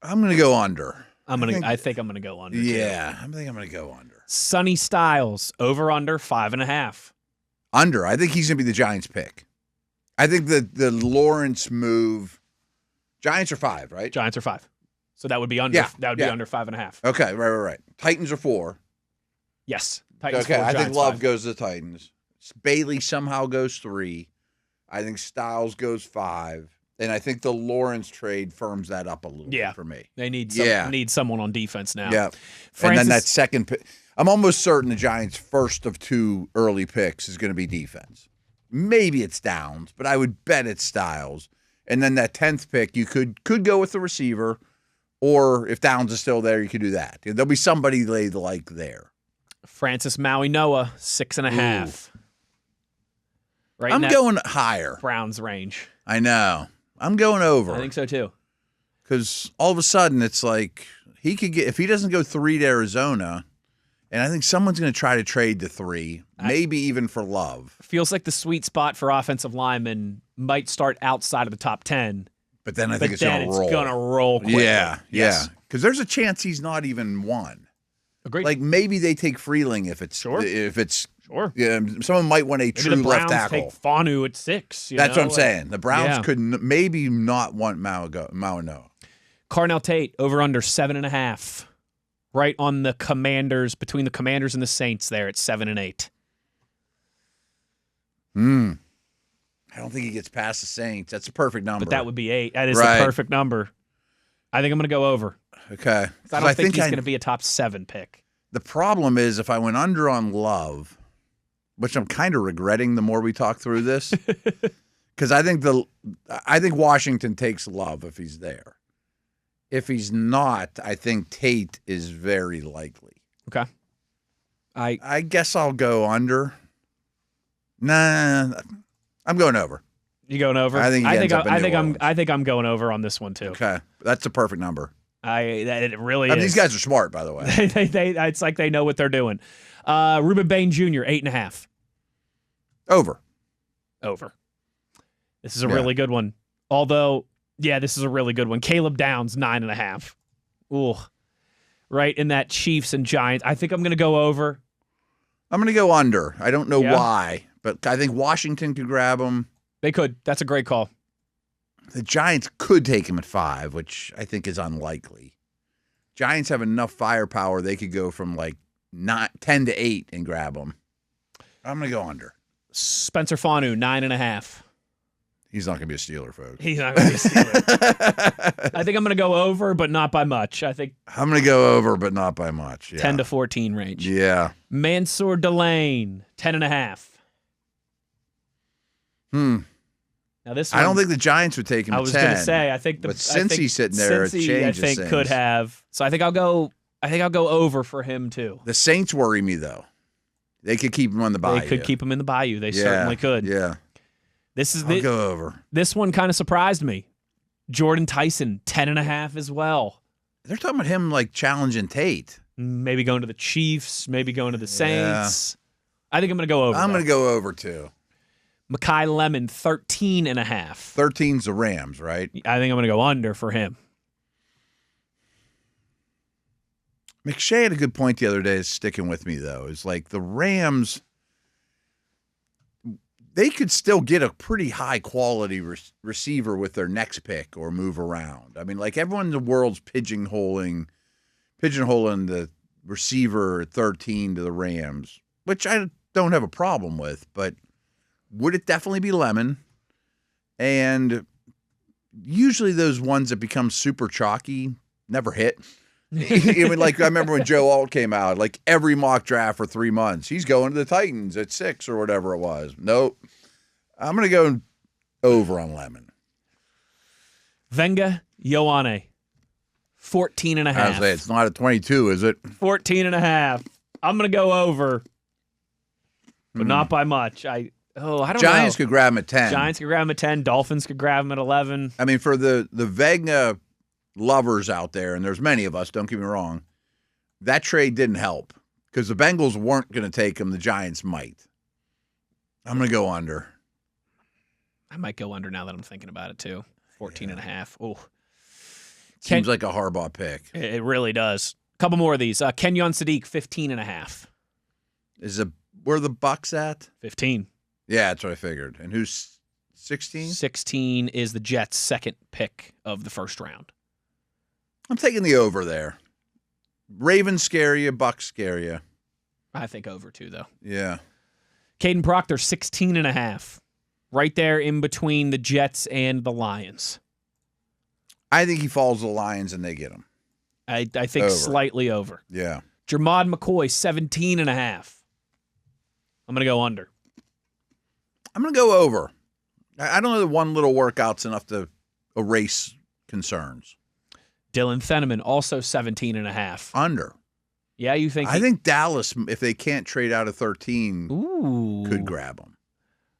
I'm going to go under. I think I'm gonna go under. Yeah, I think I'm gonna go under. Sonny Styles over under 5.5. Under. I think he's gonna be the Giants pick. I think the Lawrence move. Giants are 5, right? Giants are 5. So that would be under. Yeah, that would be under 5.5. Okay, right. Titans are 4. Yes. Titans okay, 4, I think Giants Love 5. goes to the Titans. Bailey somehow goes 3. I think Styles goes 5. And I think the Lawrence trade firms that up a little bit for me. They need someone on defense now. Yeah. And then that second pick. I'm almost certain the Giants' first of 2 early picks is going to be defense. Maybe it's Downs, but I would bet it's Styles. And then that 10th pick, you could go with the receiver, or if Downs is still there, you could do that. There'll be somebody they like there. Francis Maui Noah, 6.5. Right, I'm going higher. Browns range. I know. I'm going over. I think so too. Because all of a sudden it's like he could get, if he doesn't go 3 to Arizona, and I think someone's going to try to trade to 3, maybe even for Love. Feels like the sweet spot for offensive linemen might start outside of the top 10. But then I think it's going to roll. It's going to roll quickly. Yeah. Because there's a chance he's not even 1. Agreed. Like maybe they take Freeling if it's Sure. Yeah, someone might want a Maybe true the Browns left tackle. take Fanu at 6. That's what I'm saying. The Browns could maybe not want Mauano. Carnell Tate over under 7.5. Right on the Commanders, between the Commanders and the Saints there at 7 and 8. I don't think he gets past the Saints. That's a perfect number. But that would be 8. That is the perfect number. I think I'm going to go over. Okay. I don't think he's going to be a top 7 pick. The problem is if I went under on Love, which I'm kind of regretting the more we talk through this, because I think Washington takes Love if he's there. If he's not, I think Tate is very likely. Okay. I guess I'll go under. Nah, I'm going over. You going over? I think I'm going over on this one too. Okay, that's the perfect number. It really is. These guys are smart, by the way. It's like they know what they're doing. Ruben Bain Jr. 8.5. Over. This is a really good one. Although, this is a really good one. Caleb Downs 9.5. Ooh. right in that Chiefs and Giants. I think I'm going to go over. I'm going to go under. I don't know why, but I think Washington could grab him. They could. That's a great call. The Giants could take him at 5, which I think is unlikely. Giants have enough firepower; they could go from like 10 to 8 and grab him. I'm going to go under. Spencer Fanu, 9.5. He's not going to be a Steeler, folks. He's not going to be a Steeler. I think I'm going to go over, but not by much. I think I'm going to go over, but not by much. Yeah. 10 to 14 range. Yeah. Mansour Delane, 10.5. Now this one, I don't think the Giants would take him. I at was 10. going to say I think but since he's sitting there, Cincy, it changes I think things. could have. So I think I'll go over for him too. The Saints worry me though. They could keep him on the bayou. They could keep him in the bayou. They certainly could. Yeah. I'll go over. This one kind of surprised me. Jordan Tyson, 10.5 as well. They're talking about him like challenging Tate. Maybe going to the Chiefs, maybe going to the Saints. I think I'm going to go over. I'm going to go over too. Mekhi Lemon, 13.5. 13's the Rams, right? I think I'm going to go under for him. McShay had a good point the other day, sticking with me, though. It's like the Rams, they could still get a pretty high-quality receiver with their next pick or move around. I mean, like everyone in the world's pigeonholing the receiver at 13 to the Rams, which I don't have a problem with, but would it definitely be Lemon? And usually those ones that become super chalky never hit. Even like I remember when Joe Alt came out, like every mock draft for 3 months, he's going to the Titans at 6 or whatever it was. Nope. I'm going to go over on Lemon. Venga Ioane, 14.5. I was say it's not a 22, is it? 14.5. I'm going to go over, but not by much. I don't know. Giants could grab him at 10. Giants could grab him at 10. Dolphins could grab him at 11. I mean, for the Venga lovers out there, and there's many of us, don't get me wrong, that trade didn't help because the Bengals weren't going to take him. The Giants might. I'm going to go under. I might go under now that I'm thinking about it, too. 14.5. Oh. Seems like a Harbaugh pick. It really does. A couple more of these. Kenyon Sadiq, 15.5. Where are the Bucks at? 15. Yeah, that's what I figured. And who's 16? 16 is the Jets' second pick of the first round. I'm taking the over there. Ravens scare you, Bucks scare you. I think over too, though. Yeah. Caden Proctor, 16.5. Right there in between the Jets and the Lions. I think he falls to the Lions and they get him. I think slightly over. Yeah. Jermod McCoy, 17.5. I'm going to go under. I'm going to go over. I don't know that one little workout's enough to erase concerns. Dylan Theneman, also 17.5. Under. Yeah, you think? I think Dallas, if they can't trade out of 13, could grab them.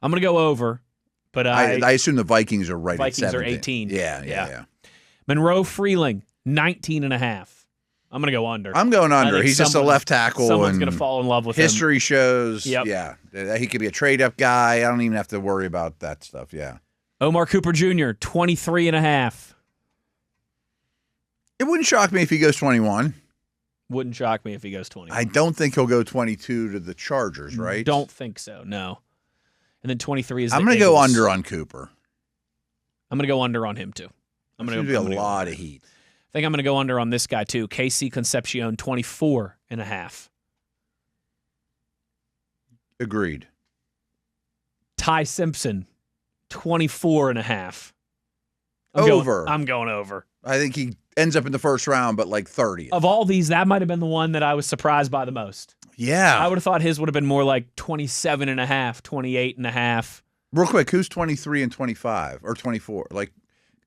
I'm going to go over, but I assume the Vikings are right Vikings at 17. are 18. Yeah. Monroe Freeling, 19.5. I'm going to go under. I'm going under. He's just a left tackle. Someone's going to fall in love with him. History shows, Yep. yeah, he could be a trade-up guy. I don't even have to worry about that stuff, yeah. Omar Cooper Jr., 23.5. It wouldn't shock me if he goes 21. Wouldn't shock me if he goes 21. I don't think he'll go 22 to the Chargers, right? Don't think so, no. And then 23 is I'm going to go under on Cooper. I'm going to go under on him, too. I'm going to be a lot of heat. I think I'm going to go under on this guy, too. KC Concepcion, 24.5. Agreed. Ty Simpson, 24.5. Over. I'm going over. I think he ends up in the first round, but like 30th. Of all these, that might have been the one that I was surprised by the most. Yeah. I would have thought his would have been more like 27.5, 28.5. Real quick, who's 23 and 25 or 24? Like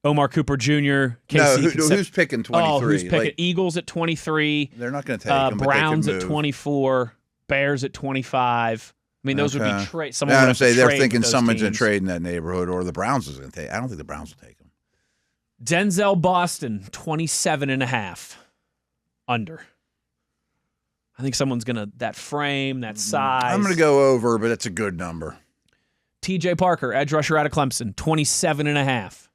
Omar Cooper Jr. Who's picking 23? Oh, who's picking? Eagles at 23. They're not going to take him. Browns at 24. Bears at 25. I mean, those would be trade. I would say they're thinking someone's going to trade in that neighborhood, or the Browns is going to take. I don't think the Browns will take him. Denzel Boston, 27.5. Under. I think someone's going to, that frame, that size. I'm going to go over, but it's a good number. TJ Parker, edge rusher out of Clemson, 27.5.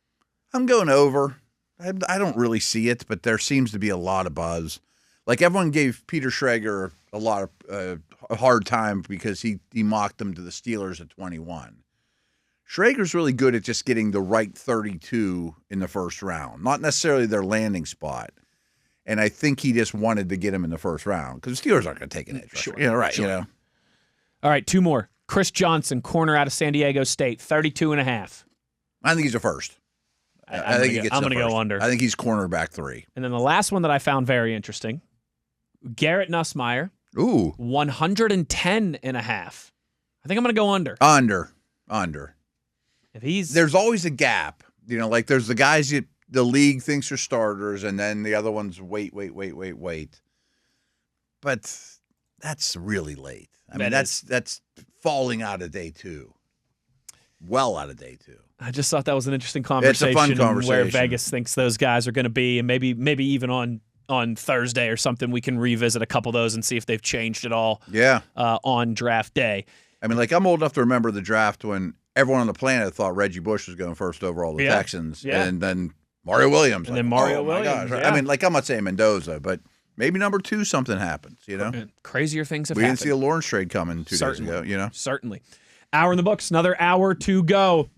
I'm going over. I don't really see it, but there seems to be a lot of buzz. like everyone gave Peter Schrager a lot of a hard time because he mocked him to the Steelers at 21. Schrager's really good at just getting the right 32 in the first round, not necessarily their landing spot. And I think he just wanted to get him in the first round because the Steelers aren't going to take an edge rusher. Sure. Right. Sure. All right, 2 more. Chris Johnson, corner out of San Diego State, 32.5. I think he's a first. I think he gets I'm going to go under. I think he's cornerback 3. And then the last one that I found very interesting, Garrett Nussmeier. Ooh. 110.5. I think I'm going to go under. Under. If there's always a gap. Like there's the guys the league thinks are starters, and then the other ones wait. But that's really late. I mean, that's falling out of day 2. Well out of day 2. I just thought that was an interesting conversation. It's a fun conversation. Where Vegas thinks those guys are going to be, and maybe even on Thursday or something, we can revisit a couple of those and see if they've changed at all. Yeah. On draft day. I mean, like I'm old enough to remember the draft when everyone on the planet thought Reggie Bush was going first overall to the Texans, and then Mario Williams, and then Mario Williams. I mean, like I'm not saying Mendoza, but maybe number 2 something happens. Crazier things have we happened. didn't see a Lawrence trade coming 2 days ago. Certainly. Hour in the books, another hour to go.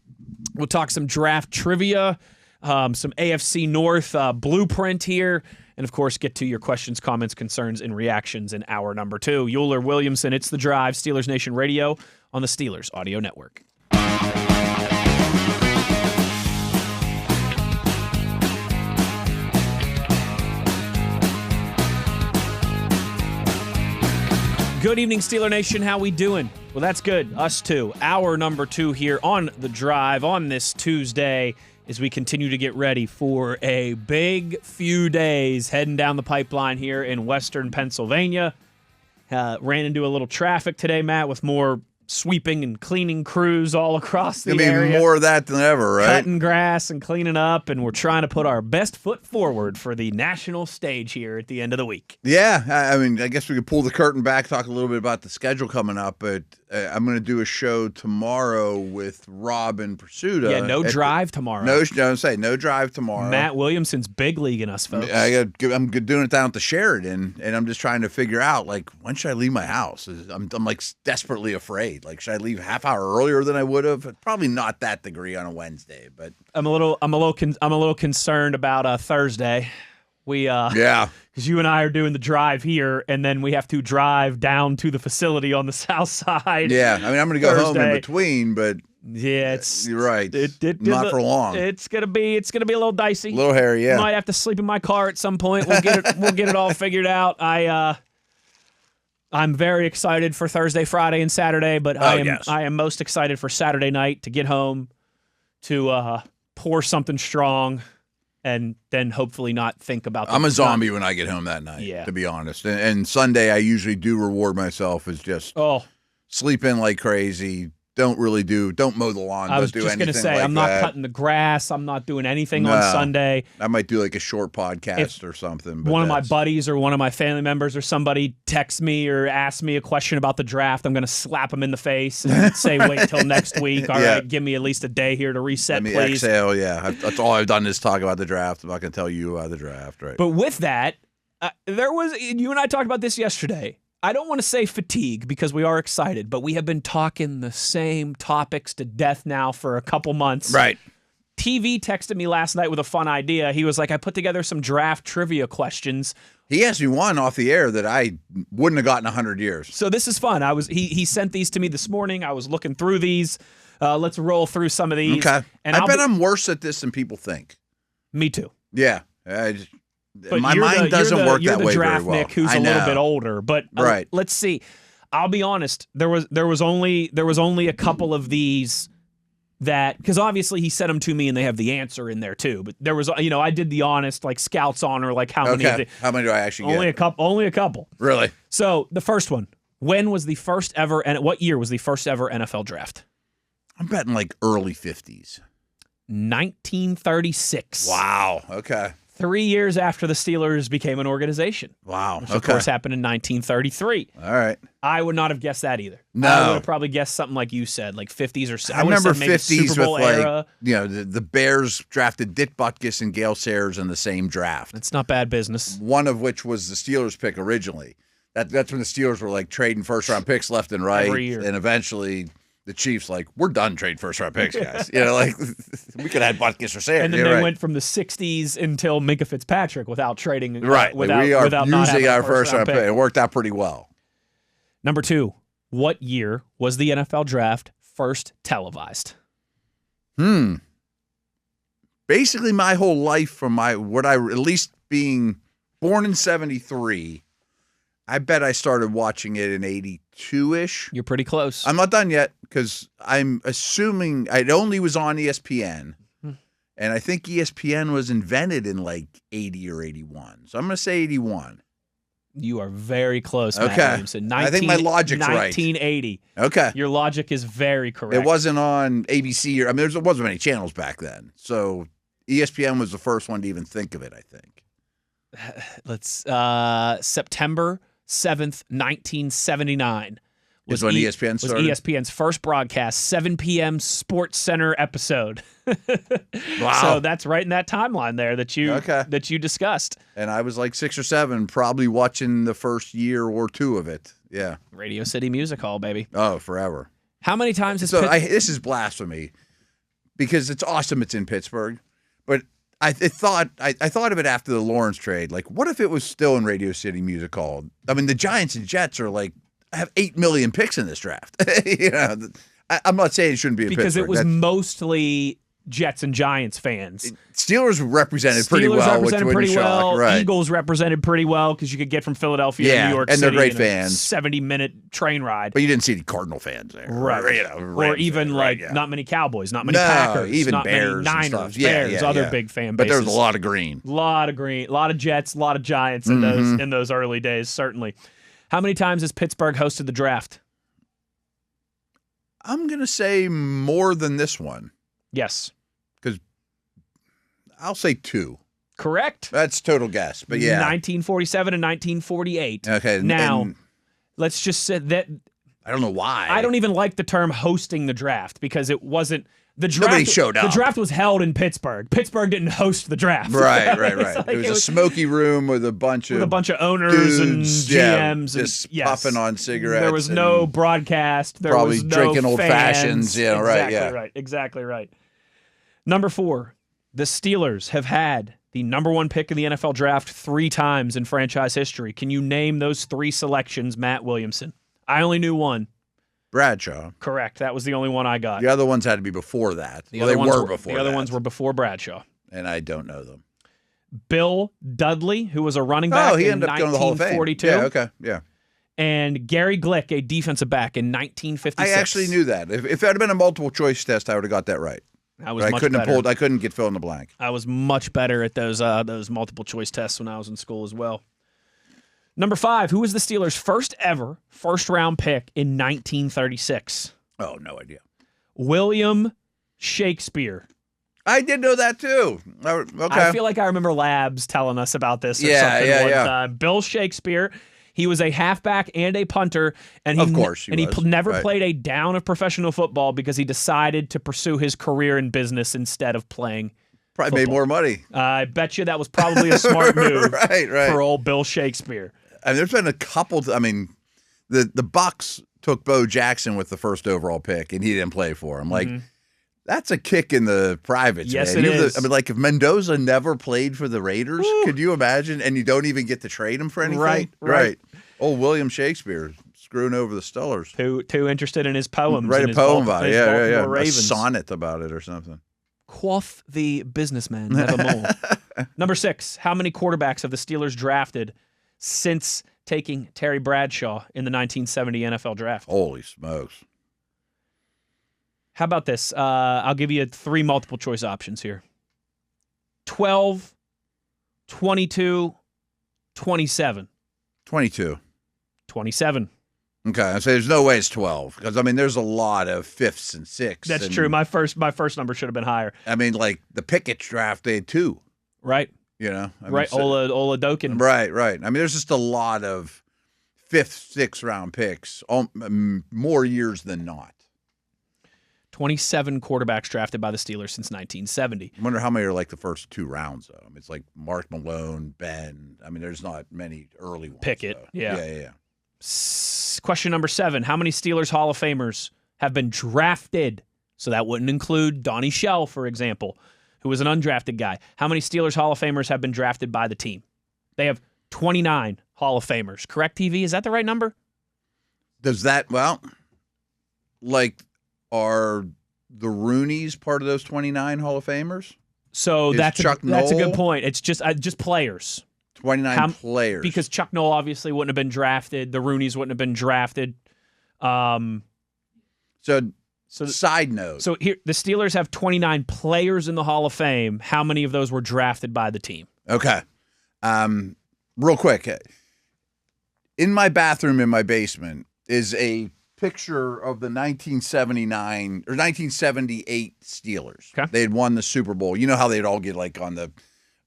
We'll talk some draft trivia, some AFC North blueprint here, and, of course, get to your questions, comments, concerns, and reactions in hour number 2. Uhler, Williamson, It's The Drive, Steelers Nation Radio on the Steelers Audio Network. Good evening, Steeler Nation. How we doing? Well, that's good. Us too. Hour number 2 here on The Drive on this Tuesday as we continue to get ready for a big few days heading down the pipeline here in western Pennsylvania. Ran into a little traffic today, Matt, with more sweeping and cleaning crews all across the area. There'll be more of that than ever, right? Cutting grass and cleaning up, and we're trying to put our best foot forward for the national stage here at the end of the week. Yeah, I mean, I guess we could pull the curtain back, talk a little bit about the schedule coming up, but I'm going to do a show tomorrow with Rob and Pursuta. Yeah, no drive tomorrow. No drive tomorrow. Matt Williamson's big leaguing us, folks. I'm doing it down at the Sheridan, and I'm just trying to figure out, like, when should I leave my house? I'm like desperately afraid. Like, should I leave a half hour earlier than I would have? Probably not that degree on a Wednesday, but I'm a little concerned about Thursday. Because you and I are doing the drive here, and then we have to drive down to the facility on the south side. Yeah, I mean, I'm going to go home in between, but yeah, you're right. Not for long. It's gonna be a little dicey, a little hairy. Yeah, might have to sleep in my car at some point. We'll get it all figured out. I'm very excited for Thursday, Friday, and Saturday, but I am most excited for Saturday night to get home, to pour something strong, and then hopefully not think about I'm a zombie when I get home that night, to be honest. And Sunday I usually do reward myself as just sleep in like crazy. Don't mow the lawn. I was just going to say, I'm not cutting the grass. I'm not doing anything on Sunday. I might do like a short podcast or something. One of my buddies or one of my family members or somebody texts me or asks me a question about the draft, I'm going to slap them in the face and say, wait till next week. All right, give me at least a day here to reset, please. Exhale, that's all I've done is talk about the draft. I'm not going to tell you about the draft, right? But with that, you and I talked about this yesterday. I don't want to say fatigue because we are excited, but we have been talking the same topics to death now for a couple months. Right. TV texted me last night with a fun idea. He was like, I put together some draft trivia questions. He asked me one off the air that I wouldn't have gotten 100 years. So this is fun. He sent these to me this morning. I was looking through these. Let's roll through some of these. Okay. And I bet I'm worse at this than people think. Me too. Yeah. But my mind doesn't work that way very well. You're the draft Nick who's a little bit older, but right. Let's see. I'll be honest. There was only a couple of these that, because obviously he sent them to me and they have the answer in there too. But there was, I did the honest like Scouts honor, like how many? How many do I actually get? Only a couple. Really? So the first one. When was the first ever? And what year was the first ever NFL draft? I'm betting like early 50s. 1936. Wow. Okay. 3 years after the Steelers became an organization. Wow. Which, of course, happened in 1933. All right. I would not have guessed that either. No. I would have probably guessed something like you said, like 50s or I remember 50s Super Bowl with era. the Bears drafted Dick Butkus and Gale Sayers in the same draft. It's not bad business. One of which was the Steelers pick originally. That's when the Steelers were like trading first-round picks left and right. Every year. And eventually the Chiefs like, we're done trading first-round picks, guys. Like we could have had Butkus or Sayers. And then they went from the 60s until Minka Fitzpatrick without trading. Right. Without, we are without not using having a our first-round pick. pick. It worked out pretty well. Number 2, what year was the NFL draft first televised? Basically, my whole life from at least being born in 73, I bet I started watching it in 82-ish. You're pretty close. I'm not done yet because I'm assuming it only was on ESPN. And I think ESPN was invented in like 80 or 81. So I'm going to say 81. You are very close, Matt Okay. Williamson. I think my logic's right. 1980. Okay. Your logic is very correct. It wasn't on ABC. There wasn't many channels back then. So ESPN was the first one to even think of it, I think. September 7th, 1979. Was when ESPN started? Was ESPN's first broadcast, 7 p.m. Sports Center episode. Wow. So that's right in that timeline there that you discussed. And I was like 6 or 7, probably watching the first year or two of it. Yeah. Radio City Music Hall, baby. Oh, forever. How many times has this is blasphemy because it's awesome it's in Pittsburgh, but I thought of it after the Lawrence trade. Like, what if it was still in Radio City Music Hall? I mean, the Giants and Jets are like, have 8 million picks in this draft. I'm not saying it shouldn't be in because Pittsburgh. It was mostly Jets and Giants fans. Steelers represented pretty well. Right. Eagles represented pretty well because you could get from Philadelphia to New York and City. They're great in fans. 70-minute train ride. But you didn't see any Cardinal fans there. Right. Or even not many Cowboys, not many No, Packers, even not Bears many and Niners, stuff. Yeah, Bears, yeah, other yeah. big fan But bases. there was a lot of green. A lot of Jets, a lot of Giants in those early days, certainly. How many times has Pittsburgh hosted the draft? I'm going to say more than this one. Yes. Because I'll say 2. Correct. That's total guess, but yeah. 1947 and 1948. Okay. Now, and let's just say that. I don't know why. I don't even like the term hosting the draft because it wasn't. The draft, Nobody showed up. The draft was held in Pittsburgh. Pittsburgh didn't host the draft. Right. Like it was a smoky room with a bunch of owners and dudes, GMs just and puffing on cigarettes. There was no broadcast. There probably was no drinking old fans. fashions. Yeah, Exactly right. Number 4, the Steelers have had the number 1 pick in the NFL draft 3 times in franchise history. Can you name those 3 selections, Matt Williamson? I only knew one. Bradshaw. Correct. That was the only one I got. The other ones had to be before that. The other ones were before Bradshaw. And I don't know them. Bill Dudley, who was a running back he in ended up going to the Hall of Fame. 1942. Yeah, okay, yeah. And Gary Glick, a defensive back in 1956. I actually knew that. If it had been a multiple choice test, I would have got that right. I was but much I couldn't better. have pulled. I couldn't get fill in the blank. I was much better at those multiple choice tests when I was in school as well. Number 5, who was the Steelers' first ever first-round pick in 1936? Oh, no idea. William Shakespeare. I did know that too. Okay. I feel like I remember Labs telling us about this or something one time. Bill Shakespeare. He was a halfback and a punter, and he never played a down of professional football because he decided to pursue his career in business instead of playing. Probably made more money. I bet you that was probably a smart move right. for old Bill Shakespeare. And there's been a couple. The Bucks took Bo Jackson with the first overall pick, and he didn't play for him. Like, that's a kick in the privates. Yes, man. it is. Like if Mendoza never played for the Raiders, could you imagine? And you don't even get to trade him for anything. Right. Oh, William Shakespeare screwing over the Steelers. Too interested in his poems. Write a poem about it. Yeah. Ravens. A sonnet about it or something. Quoth the businessman nevermore. Number 6, how many quarterbacks have the Steelers drafted since taking Terry Bradshaw in the 1970 NFL draft? Holy smokes. How about this? I'll give you 3 multiple choice options here. 12, 22, 27. 22. 27. Okay, I say there's no way it's 12 because there's a lot of 5ths and 6ths. That's true. My first number should have been higher. Like the Pickett draft, they had 2. Right. You know, I mean, right? Ola Doken. Right. I mean, there's just a lot of 5th, 6th round picks, more years than not. 27 quarterbacks drafted by the Steelers since 1970. I wonder how many are like the first 2 rounds, though. I mean, it's like Mark Malone, Ben. I mean, there's not many early ones. Pickett, though. yeah. Question number 7. How many Steelers Hall of Famers have been drafted? So that wouldn't include Donnie Shell, for example, who was an undrafted guy. How many Steelers Hall of Famers have been drafted by the team? They have 29 Hall of Famers. Correct, TV? Is that the right number? Does that, are the Rooneys part of those 29 Hall of Famers? So that's a good point. It's just players. 29 players. Because Chuck Noll obviously wouldn't have been drafted. The Rooneys wouldn't have been drafted. So side note. So here, the Steelers have 29 players in the Hall of Fame. How many of those were drafted by the team? Okay. Real quick. In my bathroom in my basement is a picture of the 1979 or 1978 Steelers. Okay. They had won the Super Bowl. You know how they'd all get like on the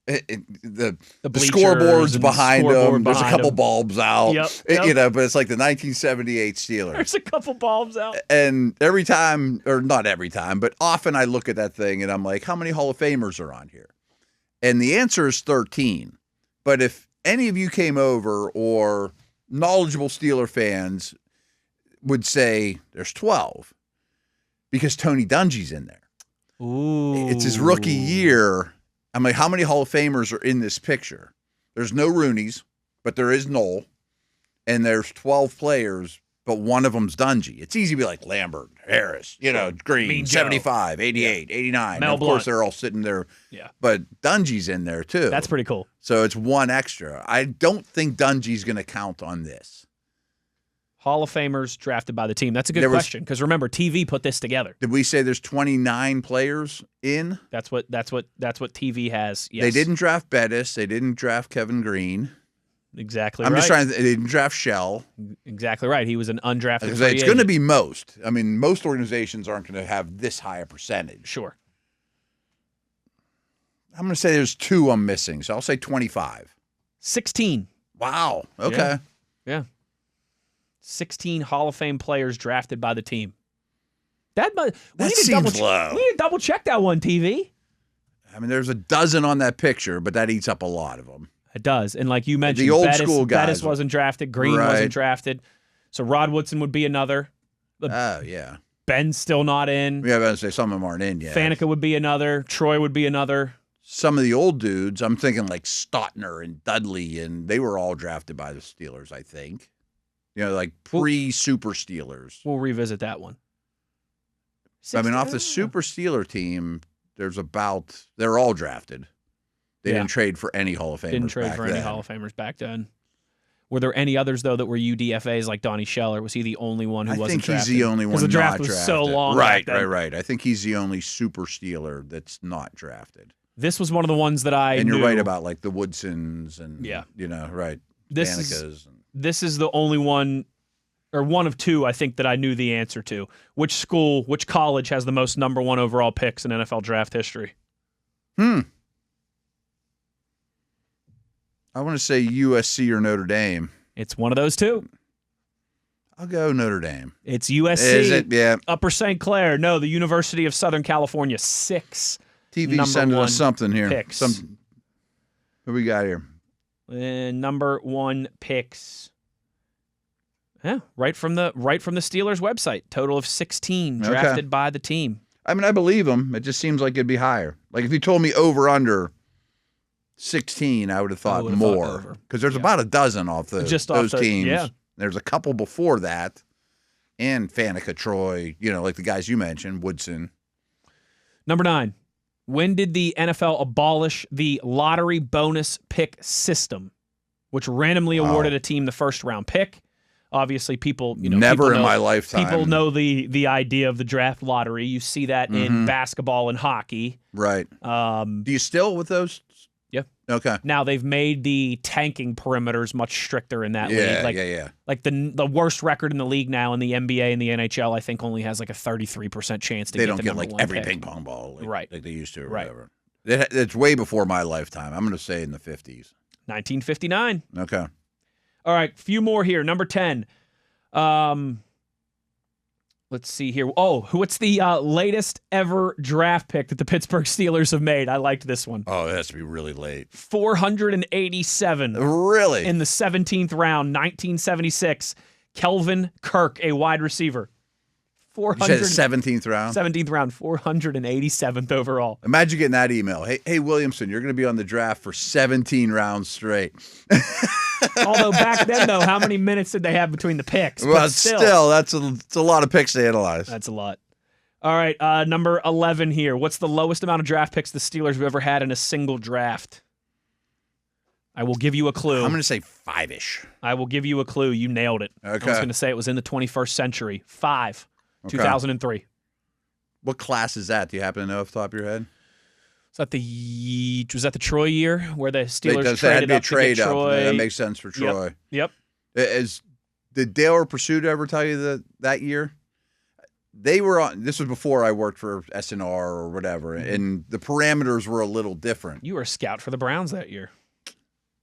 bleachers scoreboards and behind them. There's a couple bulbs out. Yep. You know, but it's like the 1978 Steelers. There's a couple bulbs out. And every time, or not every time, but often I look at that thing and I'm like, how many Hall of Famers are on here? And the answer is 13. But if any of you came over or knowledgeable Steeler fans would say there's 12 because Tony Dungy's in there. Ooh. It's his rookie year. I'm like, how many Hall of Famers are in this picture? There's no Rooneys, but there is Noll. And there's 12 players, but one of them's Dungy. It's easy to be like Lambert, Harris, Green, Mean 75, 88, 89. Mel And of course, Blount. they're all sitting there. Yeah. But Dungy's in there, too. That's pretty cool. So it's one extra. I don't think Dungy's going to count on this. Hall of Famers drafted by the team. That's a good question because remember, TV put this together. Did we say there's 29 players in? That's what TV has. Yes. They didn't draft Bettis. They didn't draft Kevin Green. Exactly. I'm right. just trying to. They didn't draft Shell. Exactly right. He was an undrafted. It's free going to agent. be most. I mean, most organizations aren't going to have this high a percentage. Sure. I'm going to say there's 2 I'm missing, so I'll say 25. 16. Wow. Okay. Yeah. 16 Hall of Fame players drafted by the team. That seems low. We need to double check that one, TV. I mean, there's a dozen on that picture, but that eats up a lot of them. It does. And like you mentioned, The old school guys. Bettis wasn't drafted. Green Right. wasn't drafted. So Rod Woodson would be another. Oh, yeah. Ben's still not in. Yeah, I was going to say some of them aren't in yet. Faneca would be another. Troy would be another. Some of the old dudes, I'm thinking like Stotner and Dudley, and they were all drafted by the Steelers, I think. Like pre-Super Steelers. We'll revisit that one. I mean, off the Super Steeler team, they're all drafted. They didn't trade for any Hall of Famers. Didn't trade for any Hall of Famers back then. Were there any others, though, that were UDFAs like Donnie Shell, or was he the only one who wasn't drafted? I think he's the only one because the draft not was drafted. so long. back then. Right. I think he's the only Super Steeler that's not drafted. This was one of the ones that I And knew. you're right about like the Woodsons and, right. This is the only one, or one of 2, I think, that I knew the answer to. Which college has the most number 1 overall picks in NFL draft history? I want to say USC or Notre Dame. It's one of those 2. I'll go Notre Dame. It's USC. Is it? Yeah. Upper St. Clair. No, the University of Southern California. 6 TV number sending 1 us something here. picks. What we got here? Number 1 picks. Yeah, right from the Steelers website. Total of 16 drafted by the team. I mean, I believe them. It just seems like it'd be higher. Like if you told me over under 16, I would have thought more because there's about a dozen off those teams. Yeah. There's a couple before that, and Faneca, Troy. Like the guys you mentioned, Woodson. Number 9. When did the NFL abolish the lottery bonus pick system, which randomly awarded a team the first round pick? Obviously, people never in my lifetime. People know the idea of the draft lottery. You see that in basketball and hockey. Right. Do you still with those? Yeah. Okay. Now they've made the tanking perimeters much stricter in that league. Like the worst record in the league now in the NBA and the NHL, I think only has like a 33% chance to get the number 1 every pick. ping pong ball like they used to or whatever. It's way before my lifetime. I'm going to say in the 50s. 1959. Okay. All right, few more here. Number 10. Let's see here. Oh, what's the latest ever draft pick that the Pittsburgh Steelers have made? I liked this one. Oh, it has to be really late. 487. Really? In the 17th round, 1976. Kelvin Kirk, a wide receiver. You said 17th round? 17th round, 487th overall. Imagine getting that email. Hey, Williamson, you're going to be on the draft for 17 rounds straight. Although back then, though, how many minutes did they have between the picks? Well, But still, that's a lot of picks to analyze. That's a lot. All right, number 11 here. What's the lowest amount of draft picks the Steelers have ever had in a single draft? I will give you a clue. I'm going to say 5-ish. I will give you a clue. You nailed it. Okay. I was going to say it was in the 21st century. 5, Okay. 2003. What class is that? Do you happen to know off the top of your head? Was that the Troy year where the Steelers traded up to get Troy? That makes sense for Troy. Yep. Did Dale or Pursuit ever tell you that year? They were on. This was before I worked for SNR or whatever, and the parameters were a little different. You were a scout for the Browns that year.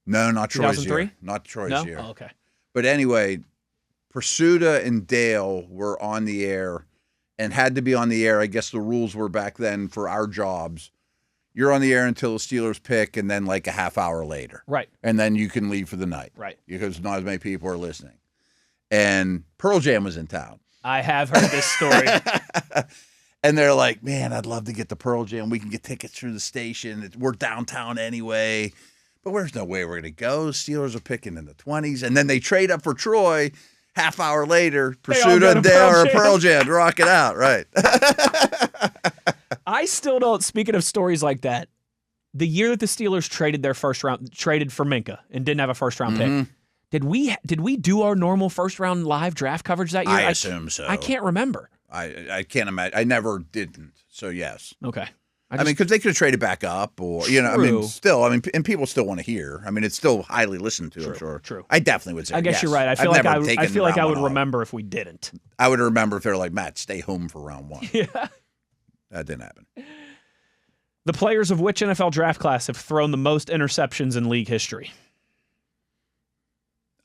No, not Troy's 2003? year. Not Troy's No? year. Oh, okay. But anyway, Pursuta and Dale were on the air and had to be on the air. I guess the rules were back then for our jobs. You're on the air until the Steelers pick, and then like a half hour later. Right. And then you can leave for the night. Right. Because not as many people are listening. And Pearl Jam was in town. I have heard this story. And they're like, man, I'd love to get the Pearl Jam. We can get tickets through the station. We're downtown anyway. But there's no way we're going to go. Steelers are picking in the 20s. And then they trade up for Troy. Half hour later, Pursuit and Dale or Pearl Jam. Rock it out. Right. I still don't, speaking of stories like that, the year that the Steelers traded for Minka and didn't have a first round pick, did we do our normal first round live draft coverage that year? I assume so. I can't remember. I can't imagine. I never didn't. So yes. Okay. I mean, because they could have traded back up, or and people still want to hear. I mean, it's still highly listened to. I'm sure. True. I definitely would say. I guess yes. you're right. I feel I've like never I feel like I would round one off. remember if we didn't. I would remember if they're like, Matt, stay home for round one. Yeah. That didn't happen. The players of which NFL draft class have thrown the most interceptions in league history?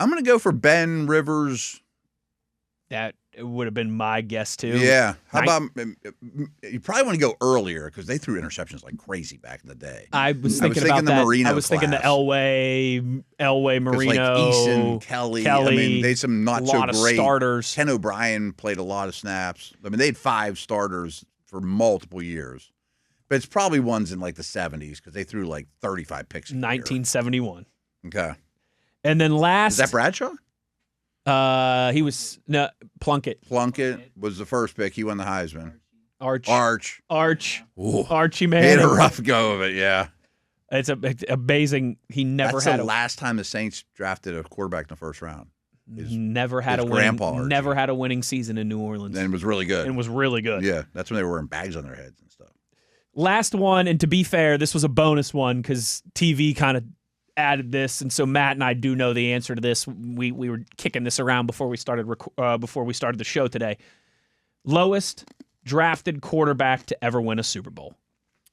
I'm going to go for Ben Rivers. That would have been my guess too. Yeah. How about you probably want to go earlier because they threw interceptions like crazy back in the day. I was thinking about the that. Marino I was thinking the class. Elway, Marino, like Eason, Kelly. I mean, they had some not so lot of great starters. Ken O'Brien played a lot of snaps. I mean, they had 5 starters for multiple years. But it's probably ones in like the 70s because they threw like 35 picks. 1971. Okay. And then last. Is that Bradshaw? He was Plunkett. Plunkett was the first pick. He won the Heisman. Arch. Ooh. Archie He Manning. had a rough go of it, yeah. It's amazing. He never That's had the last time the Saints drafted a quarterback in the first round. Never had a winning season in New Orleans. And it was really good. Yeah, that's when they were wearing bags on their heads and stuff. Last one, and to be fair, this was a bonus one because TV kind of added this, and so Matt and I do know the answer to this. We were kicking this around before we started the show today. Lowest drafted quarterback to ever win a Super Bowl.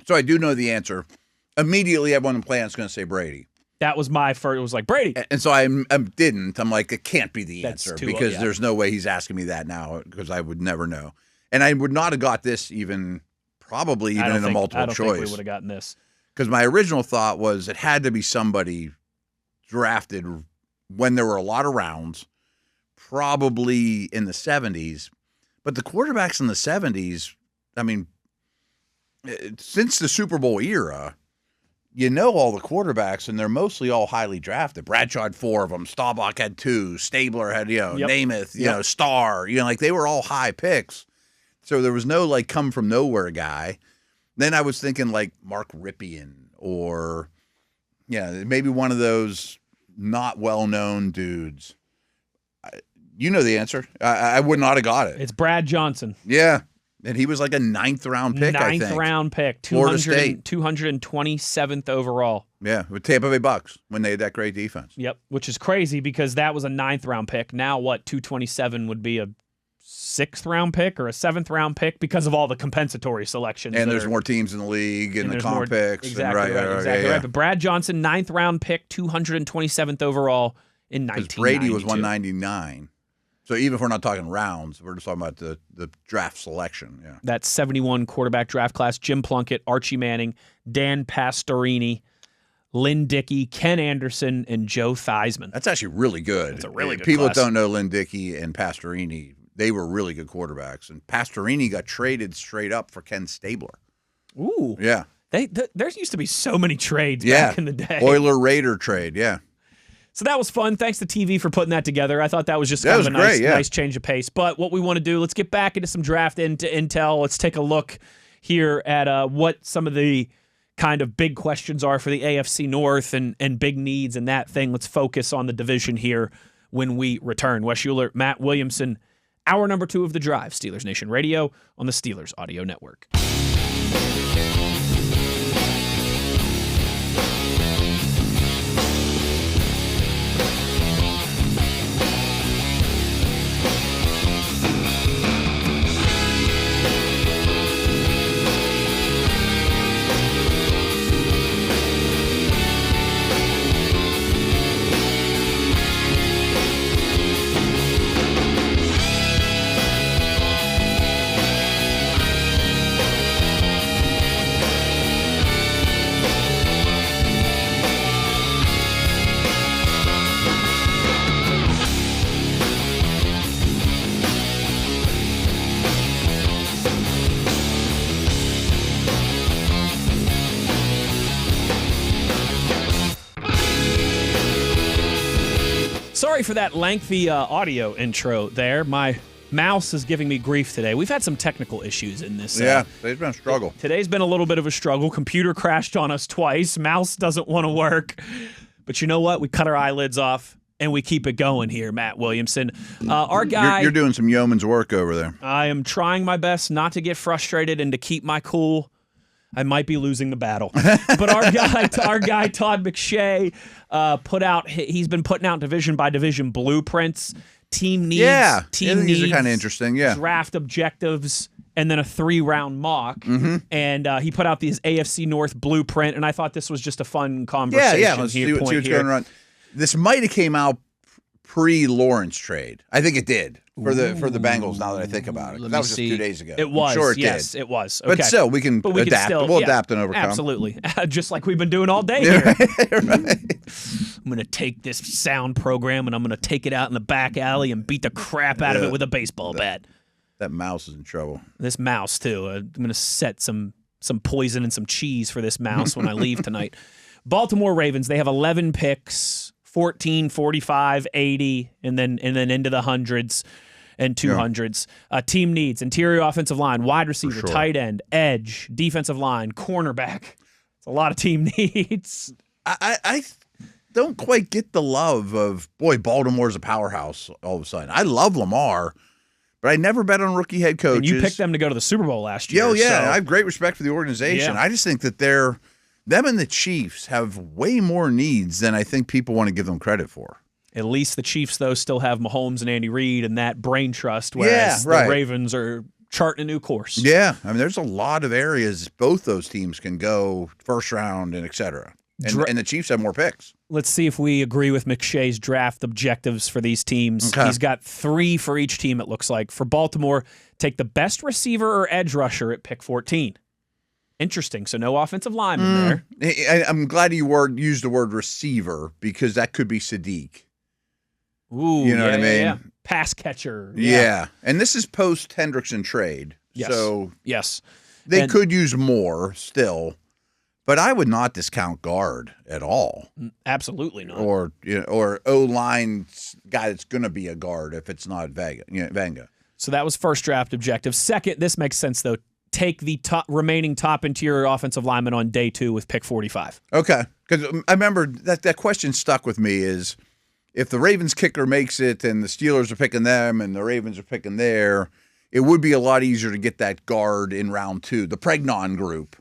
So I do know the answer. Immediately, everyone in the planet's going to say Brady. That was my first. It was like Brady, and so I didn't. I'm like, it can't be the answer because yeah. there's no way he's asking me that now because I would never know, and I would not have got this even in a multiple I don't choice. think we would have gotten this. Because my original thought was it had to be somebody drafted when there were a lot of rounds, probably in the 70s. But the quarterbacks in the 70s, I mean, since the Super Bowl era, you know all the quarterbacks, and they're mostly all highly drafted. Bradshaw had 4 of them. Staubach had 2. Stabler had, Namath, Starr. Like they were all high picks. So there was no like come from nowhere guy. Then I was thinking like Mark Ripien or, maybe one of those not well-known dudes. You know the answer. I would not have got it. It's Brad Johnson. Yeah. And he was like a 9th round pick, I think. 9th round pick. Florida State. 227th overall. Yeah, with Tampa Bay Bucks when they had that great defense. Yep, which is crazy because that was a 9th round pick. Now what, 227 would be a 6th-round pick or a 7th-round pick because of all the compensatory selections. And there's more teams in the league and the comp picks. Exactly right. But Brad Johnson, 9th-round pick, 227th overall in 1992. Brady was 199. So even if we're not talking rounds, we're just talking about the draft selection. Yeah. That 71 quarterback draft class, Jim Plunkett, Archie Manning, Dan Pastorini, Lynn Dickey, Ken Anderson, and Joe Theismann. That's actually really good. It's a really good People class. that don't know Lynn Dickey and Pastorini, they were really good quarterbacks. And Pastorini got traded straight up for Ken Stabler. Ooh. Yeah. There used to be so many trades back in the day. Oiler-Raider trade, yeah. So that was fun. Thanks to TV for putting that together. I thought that was just kind of a nice change of pace. But what we want to do, let's get back into some draft intel. Let's take a look here at what some of the kind of big questions are for the AFC North and big needs and that thing. Let's focus on the division here when we return. Wes Uhler, Matt Williamson, hour number 2 of The Drive, Steelers Nation Radio on the Steelers Audio Network. Sorry for that lengthy audio intro there. My mouse is giving me grief today. We've had some technical issues in this. Yeah, today's been a struggle. Today's been a little bit of a struggle. Computer crashed on us twice. Mouse doesn't want to work. But you know what? We cut our eyelids off, and we keep it going here, Matt Williamson. Our guy... You're doing some yeoman's work over there. I am trying my best not to get frustrated and to keep my cool. I might be losing the battle. But our guy Todd McShay, he's been putting out division by division blueprints, team needs, these are kind of interesting. Yeah, draft objectives, and then a 3-round mock. Mm-hmm. And he put out this AFC North blueprint, and I thought this was just a fun conversation. Yeah. Let's see what's going on. This might have came out pre-Lawrence trade. I think it did for the Bengals. Now that I think about it, that was just 2 days ago. It was. I'm sure it yes, did. it was. Okay. But still, we can adapt. We'll adapt and overcome. Absolutely, just like we've been doing all day here. Right. I'm going to take this sound program and I'm going to take it out in the back alley and beat the crap out of it with a baseball bat. That mouse is in trouble. This mouse too. I'm going to set some poison and some cheese for this mouse when I leave tonight. Baltimore Ravens. They have 11 picks. 14, 45, 80, and then into the hundreds and 200s. Team needs interior offensive line, wide receiver, tight end, edge, defensive line, cornerback. It's a lot of team needs. I don't quite get the love of, Baltimore's a powerhouse all of a sudden. I love Lamar, but I never bet on rookie head coaches. And you picked them to go to the Super Bowl last year. I have great respect for the organization. I just think that them and the Chiefs have way more needs than I think people want to give them credit for. At least the Chiefs, though, still have Mahomes and Andy Reid and that brain trust, whereas the Ravens are charting a new course. Yeah, I mean, there's a lot of areas both those teams can go first round and et cetera. And the Chiefs have more picks. Let's see if we agree with McShay's draft objectives for these teams. Okay. He's got 3 for each team, it looks like. For Baltimore, take the best receiver or edge rusher at pick 14. Interesting. So no offensive lineman there. I'm glad you used the word receiver because that could be Sadiq. Ooh, you know what I mean? Yeah. Pass catcher. Yeah. And this is post Hendrickson trade. Yes. So yes, they could use more still, but I would not discount guard at all. Absolutely not. Or O-line guy that's going to be a guard if it's not Vanga. So that was first draft objective. Second, this makes sense though. Take the remaining top interior offensive lineman on day 2 with pick 45. Okay. Because I remember that question stuck with me is if the Ravens kicker makes it and the Steelers are picking them and the Ravens are picking there, it would be a lot easier to get that guard in round 2, the Pregnon group,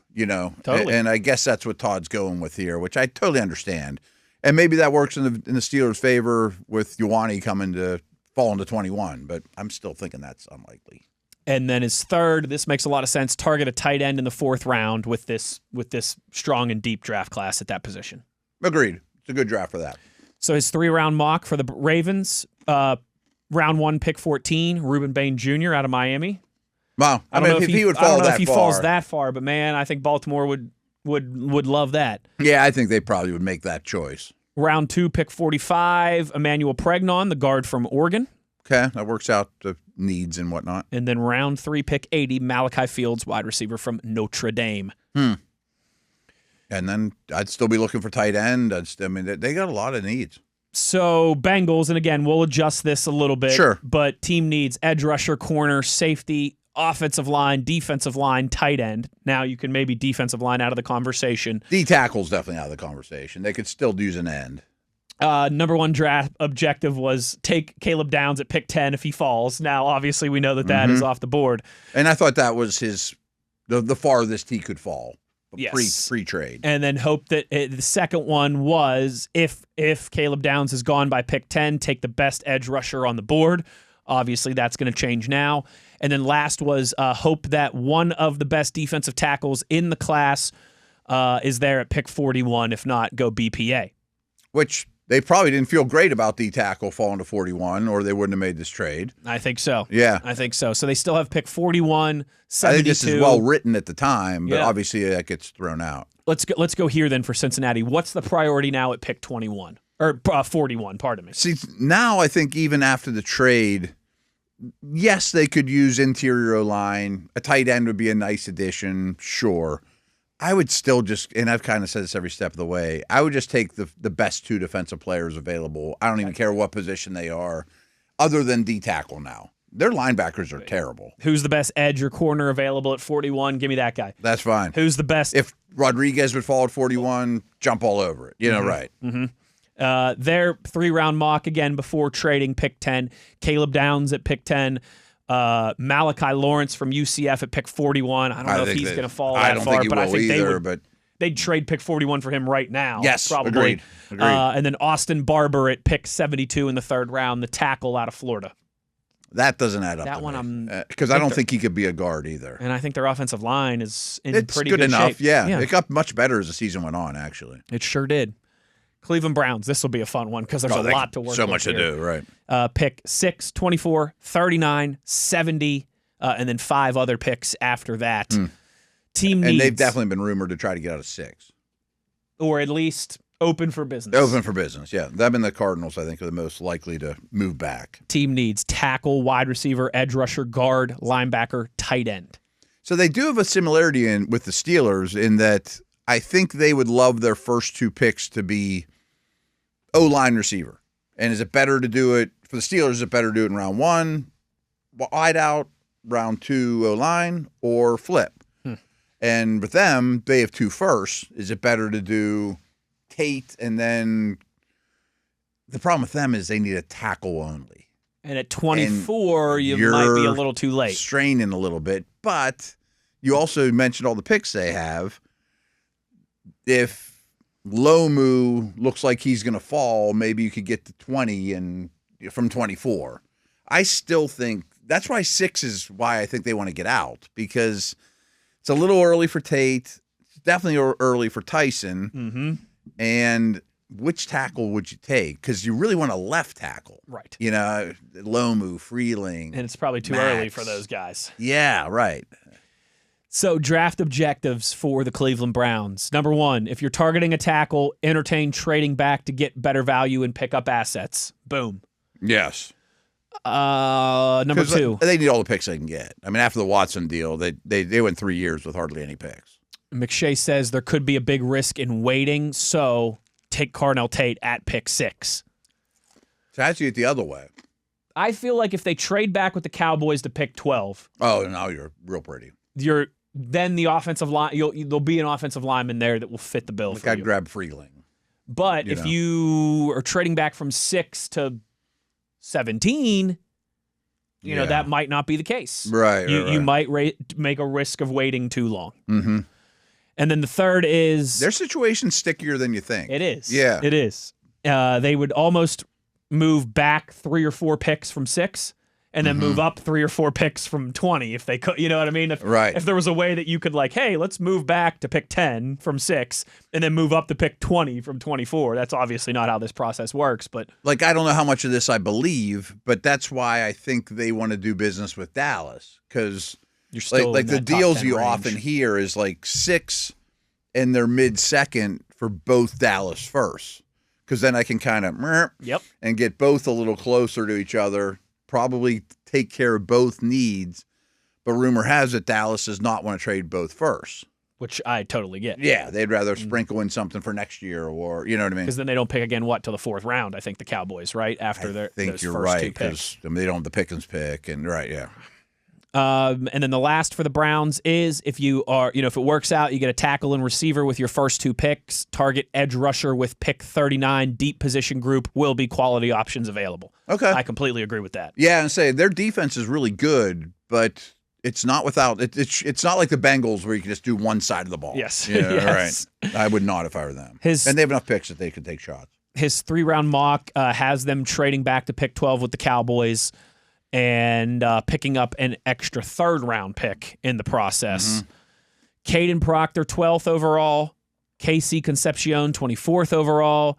Totally. And I guess that's what Todd's going with here, which I totally understand. And maybe that works in the Steelers' favor with Ioane coming to falling to 21, but I'm still thinking that's unlikely. And then his third, this makes a lot of sense, target a tight end in the 4th round with this strong and deep draft class at that position. Agreed. It's a good draft for that. So his 3-round mock for the Ravens, round 1, pick 14, Reuben Bain Jr. out of Miami. Wow. I mean, if he would fall I don't know that if he far. falls that far, but man, I think Baltimore would love that. Yeah, I think they probably would make that choice. Round 2, pick 45, Emmanuel Pregnon, the guard from Oregon. Okay, that works out the needs and whatnot. And then round 3, pick 80, Malachi Fields, wide receiver from Notre Dame. And then I'd still be looking for tight end. I mean, they got a lot of needs. So Bengals, and again, we'll adjust this a little bit. Sure. But team needs edge rusher, corner, safety, offensive line, defensive line, tight end. Now you can maybe defensive line out of the conversation. D tackle's definitely out of the conversation. They could still use an end. Number 1 draft objective was take Caleb Downs at pick 10 if he falls. Now, obviously, we know that is off the board. And I thought that was the farthest he could fall. Yes. Pre-trade. And then hope that the second one was if Caleb Downs is gone by pick 10, take the best edge rusher on the board. Obviously, that's going to change now. And then last was hope that one of the best defensive tackles in the class is there at pick 41. If not, go BPA. Which they probably didn't feel great about D tackle falling to 41, or they wouldn't have made this trade. I think so. Yeah. I think so. So they still have pick 41, 72. I think this is well written at the time, but obviously that gets thrown out. Let's go here then for Cincinnati. What's the priority now at pick 21? Or 41, pardon me. See, now I think even after the trade, yes, they could use interior line. A tight end would be a nice addition, sure. I would still just, and I've kind of said this every step of the way, I would just take the best 2 defensive players available. I don't even care what position they are, other than D tackle now. Their linebackers are terrible. Who's the best edge or corner available at 41? Give me that guy. That's fine. Who's the best? If Rodriguez would fall at 41, jump all over it. You know, right. Mm-hmm. Their 3-round mock, again, before trading, pick 10. Caleb Downs at pick 10. Malachi Lawrence from UCF at pick 41. I don't know if he's going to fall that far, but I think they'd trade pick 41 for him right now. Yes, probably. Agreed. And then Austin Barber at pick 72 in the 3rd round, the tackle out of Florida. That doesn't add up. That one because I don't think he could be a guard either. And I think their offensive line is in It's pretty good enough. shape. Yeah, it got much better as the season went on. Actually, it sure did. Cleveland Browns. This will be a fun one because there's a lot to work with. So much to here. do, right? Pick 6, 24, 39, 70, and then 5 other picks after that. Team needs. And they've definitely been rumored to try to get out of 6. Or at least open for business. Open for business, yeah. Them and the Cardinals, I think, are the most likely to move back. Team needs tackle, wide receiver, edge rusher, guard, linebacker, tight end. So they do have a similarity with the Steelers in that I think they would love their first 2 picks to be O-line receiver. And is it better to do it, for the Steelers, is it better to do it in round 1, wide out, round 2 O-line, or flip? And with them, they have 2 firsts. Is it better to do Tate and then the problem with them is they need a tackle only. And at 24, you might be a little too late. Straining a little bit. But you also mentioned all the picks they have. If Lomu looks like he's going to fall, maybe you could get to 20 and from 24. I still think that's why 6 is why I think they want to get out, because it's a little early for Tate. It's definitely early for Tyson. Mm-hmm. And which tackle would you take? Because you really want a left tackle. Right. You know, Lomu, Freeling. And it's probably too Max. early for those guys. Yeah, right. So draft objectives for the Cleveland Browns. Number 1, if you're targeting a tackle, entertain trading back to get better value and pick up assets. Boom. Yes. Number 2. They need all the picks they can get. I mean, after the Watson deal, they went 3 years with hardly any picks. McShay says there could be a big risk in waiting, so take Carnell Tate at pick 6. So I see it the other way. I feel like if they trade back with the Cowboys to pick 12. Oh, now you're real pretty. Then the offensive line, there'll be an offensive lineman there that will fit the bill for you. I'd grab Freeling. But if you are trading back from 6 to 17, you know, that might not be the case. Right. You might make a risk of waiting too long. Mm-hmm. And then the third is... Their situation's stickier than you think. It is. Yeah. It is. They would almost move back 3 or 4 picks from 6, and then move up 3 or 4 picks from 20 if they could. You know what I mean? If there was a way that you could like, hey, let's move back to pick 10 from 6 and then move up to pick 20 from 24. That's obviously not how this process works. But like, I don't know how much of this I believe, but that's why I think they want to do business with Dallas, because like the deals you often hear is like 6 and they're mid-second for both Dallas firsts, because then I can kind of and get both a little closer to each other. Probably take care of both needs, but rumor has it Dallas does not want to trade both firsts. Which I totally get. Yeah, they'd rather sprinkle in something for next year, or you know what I mean? Because then they don't pick again, till the 4th round, I think, the Cowboys, right? After those you're first right, 2 picks. because they don't have the Pickens pick, and yeah. And then the last for the Browns is if you are, if it works out, you get a tackle and receiver with your first 2 picks, target edge rusher with pick 39, deep position group will be quality options available. Okay. I completely agree with that. Yeah, and say their defense is really good, but it's not without it's not like the Bengals where you can just do one side of the ball. Yes. Yeah, Yes. right. I would not if I were them. And they have enough picks that they could take shots. His 3-round mock has them trading back to pick 12 with the Cowboys and picking up an extra 3rd-round pick in the process. Caden Proctor, 12th overall. KC Concepcion, 24th overall.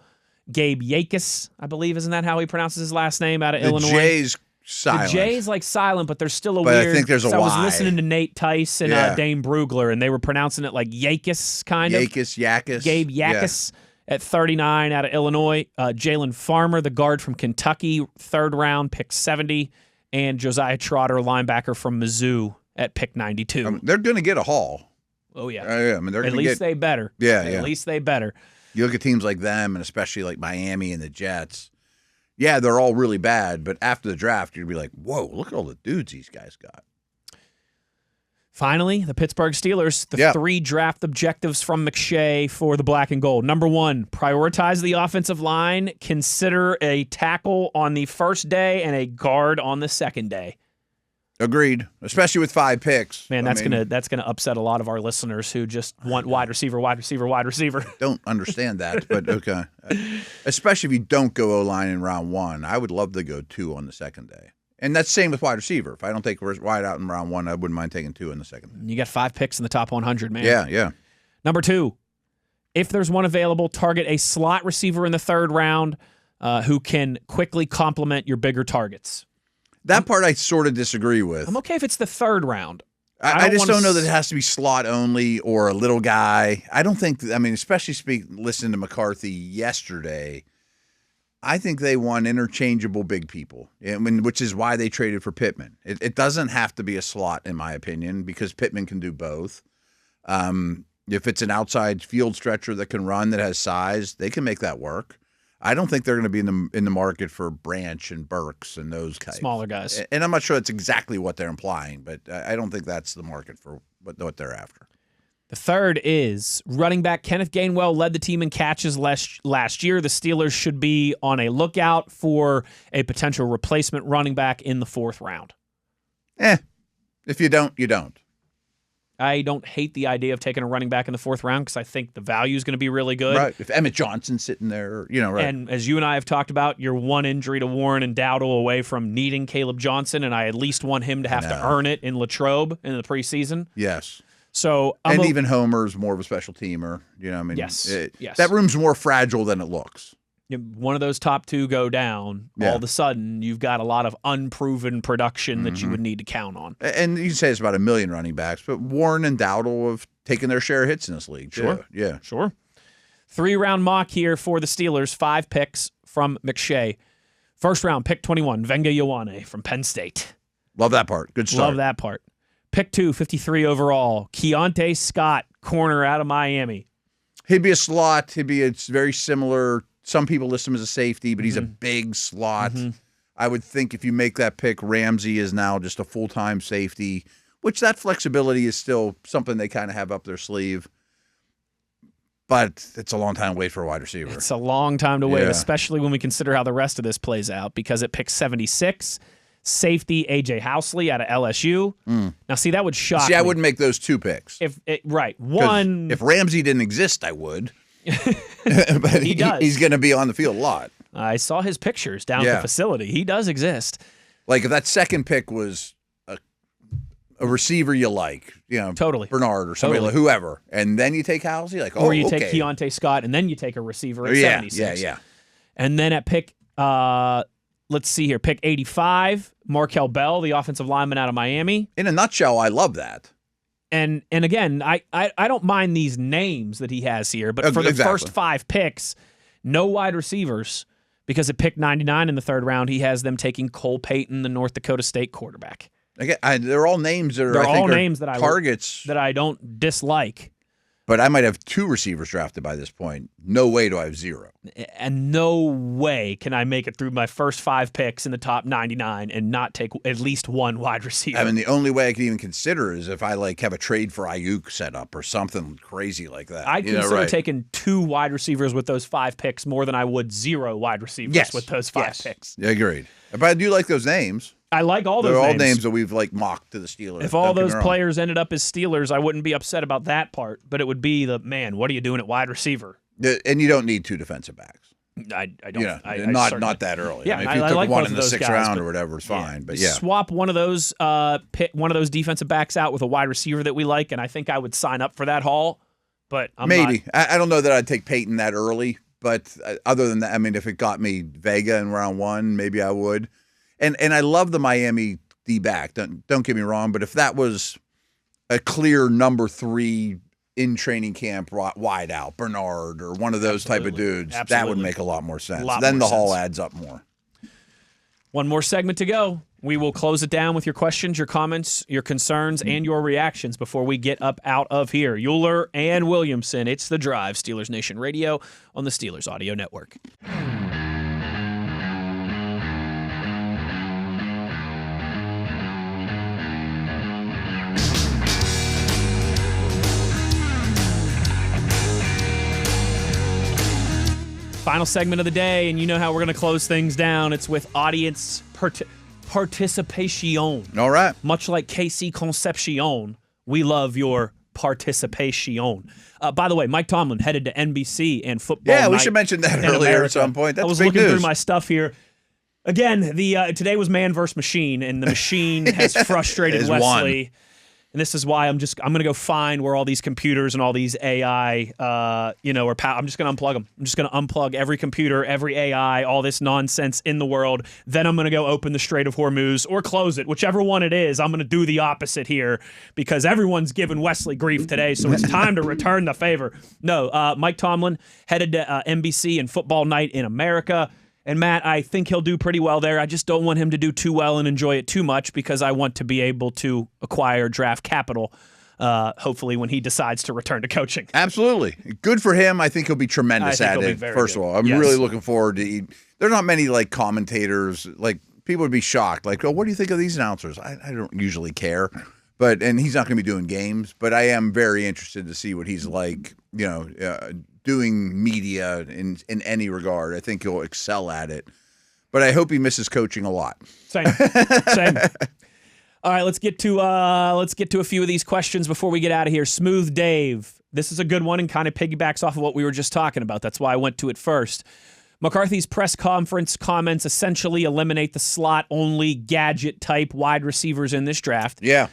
Gabe Yakis, I believe, isn't that how he pronounces his last name, out of Illinois? The J's silent. The J's like silent, but there's still a But weird. I think there's a I was Y. listening to Nate Tice and Yeah. Dane Brugler, and they were pronouncing it like Yakis, kind of. Yakis. Gabe Yakis at 39 out of Illinois. Jalen Farmer, the guard from Kentucky, 3rd round, pick 70. And Josiah Trotter, linebacker from Mizzou, at pick 92. They're going to get a haul. Oh, yeah. I mean, they're At gonna least they better. Yeah, At yeah. least they better. You look at teams like them, and especially like Miami and the Jets. Yeah, they're all really bad, but after the draft, you'd be like, whoa, look at all the dudes these guys got. Finally, the Pittsburgh Steelers, the 3 draft objectives from McShay for the black and gold. Number 1, prioritize the offensive line. Consider a tackle on the first day and a guard on the second day. Agreed, especially with 5 picks. Man, that's gonna upset a lot of our listeners who just want wide receiver. Don't understand that, but okay. Especially if you don't go O-line in round 1. I would love to go 2 on the second day. And that's same with wide receiver. If I don't take wide out in round 1, I wouldn't mind taking 2 in the second day. You got 5 picks in the top 100, man. Yeah. Number 2, if there's one available, target a slot receiver in the 3rd round who can quickly complement your bigger targets. That part I sort of disagree with. I'm okay if it's the 3rd round. I just don't know that it has to be slot only or a little guy. I don't think, especially listening to McCarthy yesterday, I think they want interchangeable big people, which is why they traded for Pittman. It doesn't have to be a slot, in my opinion, because Pittman can do both. If it's an outside field stretcher that can run, that has size, they can make that work. I don't think they're going to be in the market for Branch and Burks and those guys. Smaller guys. And I'm not sure that's exactly what they're implying, but I don't think that's the market for what they're after. The 3rd is running back Kenneth Gainwell led the team in catches last year. The Steelers should be on a lookout for a potential replacement running back in the 4th round. If you don't, you don't. I don't hate the idea of taking a running back in the 4th round because I think the value is going to be really good. Right. If Emmett Johnson's sitting there, right. And as you and I have talked about, you're 1 injury to Warren and Dowdle away from needing Caleb Johnson, and I at least want him to have to earn it in Latrobe in the preseason. Yes. So even Homer's more of a special teamer. Yes. Yes. That room's more fragile than it looks. One of those top 2 go down, all of a sudden you've got a lot of unproven production that you would need to count on. And you can say it's about 1 million running backs, but Warren and Dowdle have taken their share of hits in this league. Sure. Yeah. Sure. 3-round mock here for the Steelers, 5 picks from McShay. 1st round, pick 21, Venga Ioane from Penn State. Love that part. Good start. Love that part. Pick 2, 53 overall, Keontae Scott, corner out of Miami. He'd be a slot. It's very similar. Some people list him as a safety, but he's a big slot. I would think if you make that pick, Ramsey is now just a full-time safety, which that flexibility is still something they kind of have up their sleeve. But it's a long time to wait for a wide receiver. It's a long time to wait, especially when we consider how the rest of this plays out, because it picks 76, safety A.J. Housley out of LSU. Now, see, that would shock me. I wouldn't make those 2 picks. One. If Ramsey didn't exist, I would. But he does. He's going to be on the field a lot. I saw his pictures down at the facility. He does exist. Like if that second pick was a receiver you like, totally Bernard or somebody like whoever, and then you take Halsey, like or you take Keontae Scott and then you take a receiver at 76. Yeah. And then at pick, let's see here, pick 85, Markel Bell, the offensive lineman out of Miami. In a nutshell, I love that. And again, I don't mind these names that he has here, but for the first 5 picks, no wide receivers, because at pick 99 in the 3rd round, he has them taking Cole Payton, the North Dakota State quarterback. Again, they're all names that are targets that I don't dislike. But I might have 2 receivers drafted by this point. No way do I have 0. And no way can I make it through my first 5 picks in the top 99 and not take at least 1 wide receiver. I mean, the only way I can even consider is if I have a trade for Ayuk set up or something crazy like that. I'd consider taking 2 wide receivers with those 5 picks more than I would 0 wide receivers with those 5 picks. Yeah, agreed. But I do like those names. I like all those names. They're all names. names that we've mocked to the Steelers. If all those players ended up as Steelers, I wouldn't be upset about that part, but it would be what are you doing at wide receiver? And you don't need 2 defensive backs. I don't. Not that early. Yeah, I mean, if you I took like one both in of the those 6th guys, round or whatever, it's fine. But swap one of those defensive backs out with a wide receiver that we like, and I think I would sign up for that haul. But maybe I don't know that I'd take Peyton that early. But other than that, I mean, if it got me Vega in round 1, maybe I would. And I love the Miami D-back. Don't get me wrong, but if that was a clear number 3 in training camp wide out, Bernard or one of those type of dudes, that would make a lot more sense. Then the haul adds up more. One more segment to go. We will close it down with your questions, your comments, your concerns, and your reactions before we get up out of here. Uhler and Williamson, it's The Drive, Steelers Nation Radio on the Steelers Audio Network. Final segment of the day, and you know how we're going to close things down. It's with audience participation. All right. Much like KC Concepcion, we love your participation. By the way, Mike Tomlin headed to NBC and football. Yeah, we should mention that earlier at some point. That's I was big looking news. through my stuff here. Again, today was man versus machine, and the machine has frustrated Wesley. And this is why I'm going to go find where all these computers and all these AI, I'm just going to unplug them. I'm just going to unplug every computer, every AI, all this nonsense in the world. Then I'm going to go open the Strait of Hormuz or close it, whichever one it is. I'm going to do the opposite here because everyone's giving Wesley grief today, so it's time to return the favor. No, Mike Tomlin headed to NBC and Football Night in America. And Matt, I think he'll do pretty well there. I just don't want him to do too well and enjoy it too much because I want to be able to acquire draft capital, hopefully when he decides to return to coaching. Absolutely. Good for him. I think he'll be tremendous at it, first of all. I'm really looking forward to there are not many commentators, people would be shocked. Like, oh, what do you think of these announcers? I don't usually care. And he's not going to be doing games, but I am very interested to see what he's like, doing media in any regard. I think he'll excel at it, but I hope he misses coaching a lot. Same. All right, let's get to a few of these questions before we get out of here. Smooth Dave, this is a good one and kind of piggybacks off of what we were just talking about. That's why I went to it first. McCarthy's press conference comments essentially eliminate the slot-only gadget-type wide receivers in this draft. Yeah.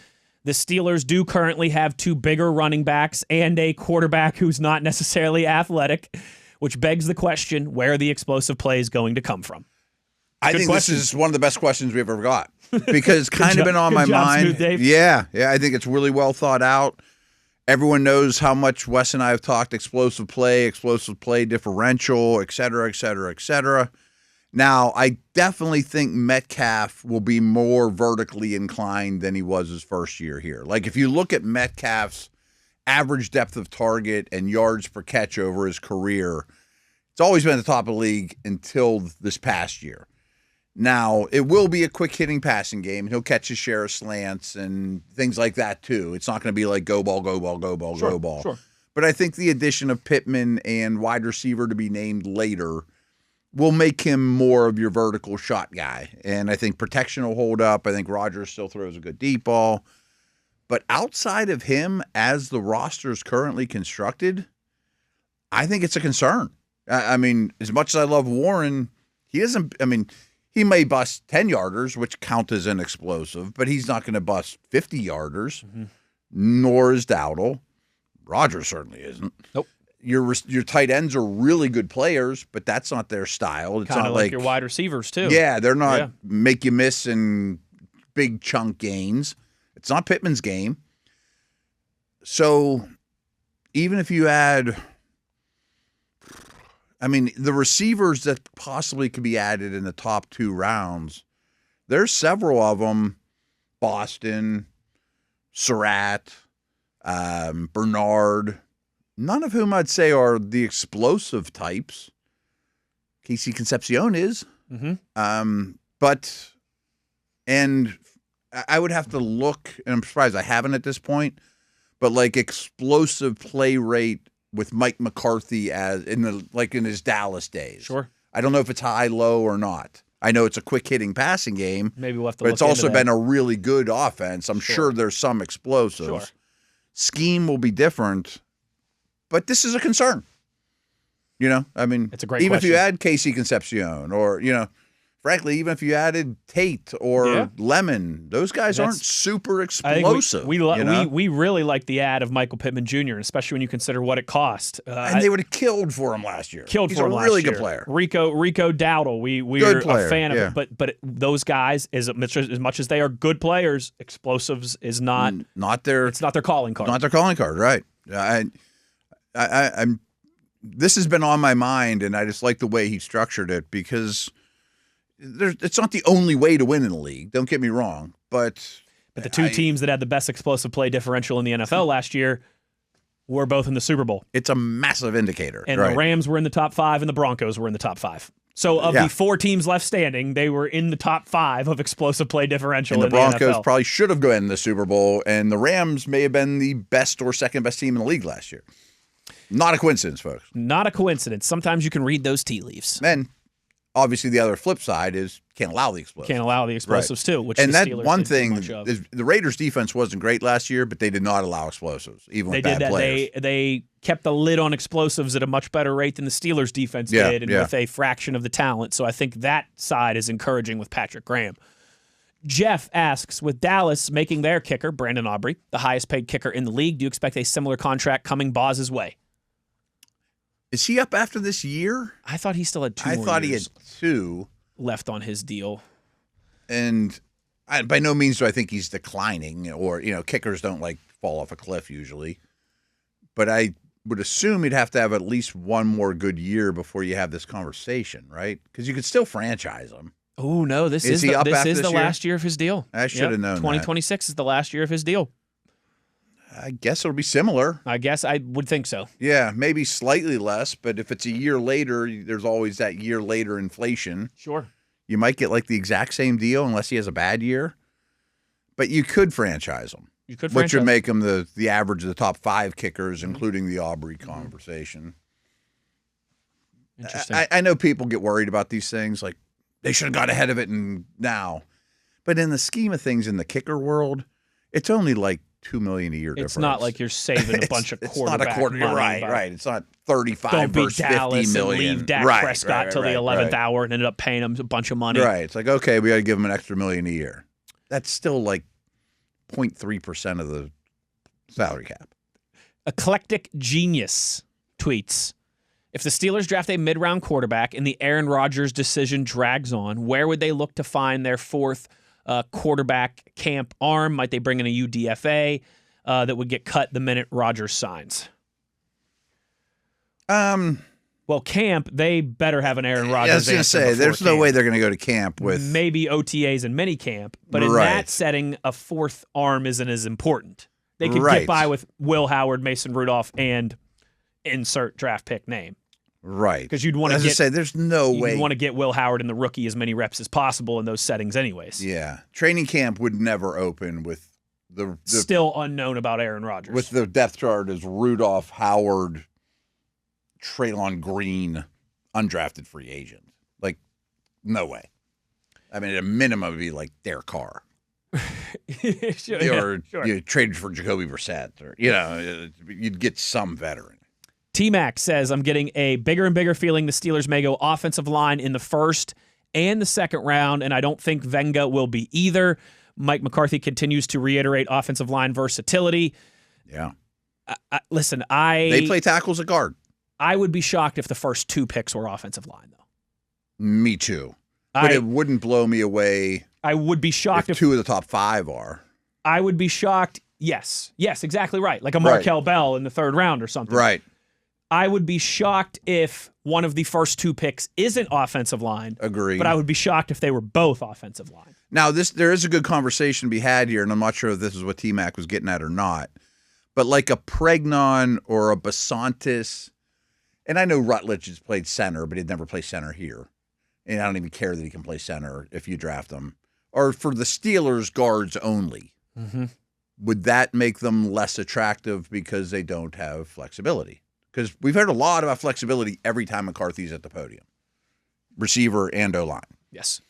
The Steelers do currently have 2 bigger running backs and a quarterback who's not necessarily athletic, which begs the question, where are the explosive plays going to come from? I think this is one of the best questions we've ever got because it's kind of been on my mind. Smooth Dave. Yeah, I think it's really well thought out. Everyone knows how much Wes and I have talked explosive play differential, et cetera, et cetera, et cetera. Now, I definitely think Metcalf will be more vertically inclined than he was his first year here. Like, if you look at Metcalf's average depth of target and yards per catch over his career, it's always been at the top of the league until this past year. Now, it will be a quick-hitting passing game. He'll catch his share of slants and things like that, too. It's not going to be like go ball, go ball, go ball, go ball. Sure. But I think the addition of Pittman and wide receiver to be named later will make him more of your vertical shot guy. And I think protection will hold up. I think Rodgers still throws a good deep ball. But outside of him, as the roster is currently constructed, I think it's a concern. I mean, as much as I love Warren, He doesn't. I mean, he may bust 10-yarders, which count as an explosive, but he's not going to bust 50-yarders. Nor is Dowdle. Rodgers certainly isn't. Nope. Your tight ends are really good players, but that's not their style. It's Kind not of like your wide receivers too. Yeah, they're not make you miss in big chunk gains. It's not Pittman's game. So even if you add, I mean, the receivers that possibly could be added in the top 2 rounds, there's several of them. Boston, Surratt, Bernard, none of whom I'd say are the explosive types. Casey Concepcion is. But I would have to look, and I'm surprised I haven't at this point, but like explosive play rate with Mike McCarthy as in his Dallas days. Sure. I don't know if it's high, low, or not. I know it's a quick hitting passing game. Maybe we'll have to but look it's also into that. been a really good offense. I'm sure there's some explosives. Sure. Scheme will be different, but this is a concern. You know, I mean, it's a great even question. if you add Casey Concepcion or, you know, frankly, even if you added Tate or Lemon, those guys aren't super explosive. We really like the ad of Michael Pittman Jr., especially when you consider what it cost. And they would have killed for him last year. He's a really good player. Rico Dowdle, we're a fan of him. But those guys, as much as they are good players, explosives is not their calling card. Not their calling card, right? I'm. This has been on my mind, and I just like the way he structured it because it's not the only way to win in the league. Don't get me wrong, but the two teams that had the best explosive play differential in the NFL last year were both in the Super Bowl. It's a massive indicator. And the Rams were in the top 5, and the Broncos were in the top 5. So of the 4 teams left standing, they were in the top 5 of explosive play differential. And the in Broncos the NFL. probably should have gone in the Super Bowl, and the Rams may have been the best or second best team in the league last year. Not a coincidence, folks. Not a coincidence. Sometimes you can read those tea leaves. Then, obviously, the other flip side is can't allow the explosives. Can't allow the explosives too. Which and the that Steelers one did too thing much of. is the Raiders' defense wasn't great last year, but they did not allow explosives, even with bad players. They kept the lid on explosives at a much better rate than the Steelers' defense did, and with a fraction of the talent. So I think that side is encouraging with Patrick Graham. Jeff asks, with Dallas making their kicker, Brandon Aubrey, the highest paid kicker in the league, do you expect a similar contract coming Boz's way? Is he up after this year? I thought he still had 2 more I thought years he had 2 left on his deal. And by no means do I think he's declining, or, you know, kickers don't like fall off a cliff usually. But I would assume you'd have to have at least one more good year before you have this conversation, right? Because you could still franchise him. Oh, no, this is he up this after is the year? last year of his deal. I should have known 2026 is the last year of his deal. I guess it'll be similar. I guess I would think so. Yeah, maybe slightly less, but if it's a year later, there's always that year later inflation. Sure. You might get like the exact same deal unless he has a bad year. But you could franchise him. You could Which would franchise make him the average of the top 5 kickers, including the Aubrey conversation. Interesting. I know people get worried about these things, like they should have got ahead of it and now. But in the scheme of things in the kicker world, it's only like $2 million a year difference. It's not like you're saving a bunch of quarterback It's not a money. right. It's not 35 Don't beat versus Dallas 50 million. and leave Dak Right, Prescott till the 11th hour and ended up paying him a bunch of money. Right. It's like, okay, we got to give him an extra $1 million a year. That's still like 0.3% of the salary cap. Eclectic Genius tweets, if the Steelers draft a mid-round quarterback and the Aaron Rodgers decision drags on, where would they look to find their 4th quarterback camp arm? Might they bring in a UDFA that would get cut the minute Rodgers signs? Well, camp, they better have an Aaron Rodgers. I was going to say, there's no way they're going to go to camp with maybe OTAs and mini camp, but in that setting, a 4th arm isn't as important. They could get by with Will Howard, Mason Rudolph, and insert draft pick name. Right. Because you'd want to As I say, there's no way. You'd want to get Will Howard and the rookie as many reps as possible in those settings anyways. Yeah. Training camp would never open with the still unknown about Aaron Rodgers. With the depth chart as Rudolph, Howard, Traylon Green, undrafted free agent. Like, no way. I mean, at a minimum, it would be like Derek Carr. Sure. You traded for Jacoby Brissett, or, you know, you'd get some veteran. T-Mac says, I'm getting a bigger and bigger feeling the Steelers may go offensive line in the first and the second round, and I don't think Venga will be either. Mike McCarthy continues to reiterate offensive line versatility. Yeah. Listen, They play tackles at guard. I would be shocked if the first 2 picks were offensive line, though. Me too. But it wouldn't blow me away. I would be shocked if 2 of the top 5 are. I would be shocked. Yes, exactly right. Like a Markel Bell in the 3rd round or something. Right. I would be shocked if one of the first 2 picks isn't offensive line. Agreed. But I would be shocked if they were both offensive line. Now, there is a good conversation to be had here, and I'm not sure if this is what T-Mac was getting at or not. But like a Pregnon or a Basantis, and I know Rutledge has played center, but he'd never play center here. And I don't even care that he can play center if you draft him. Or for the Steelers, guards only. Mm-hmm. Would that make them less attractive because they don't have flexibility? Because we've heard a lot about flexibility every time McCarthy's at the podium. Receiver and O-line. Yes.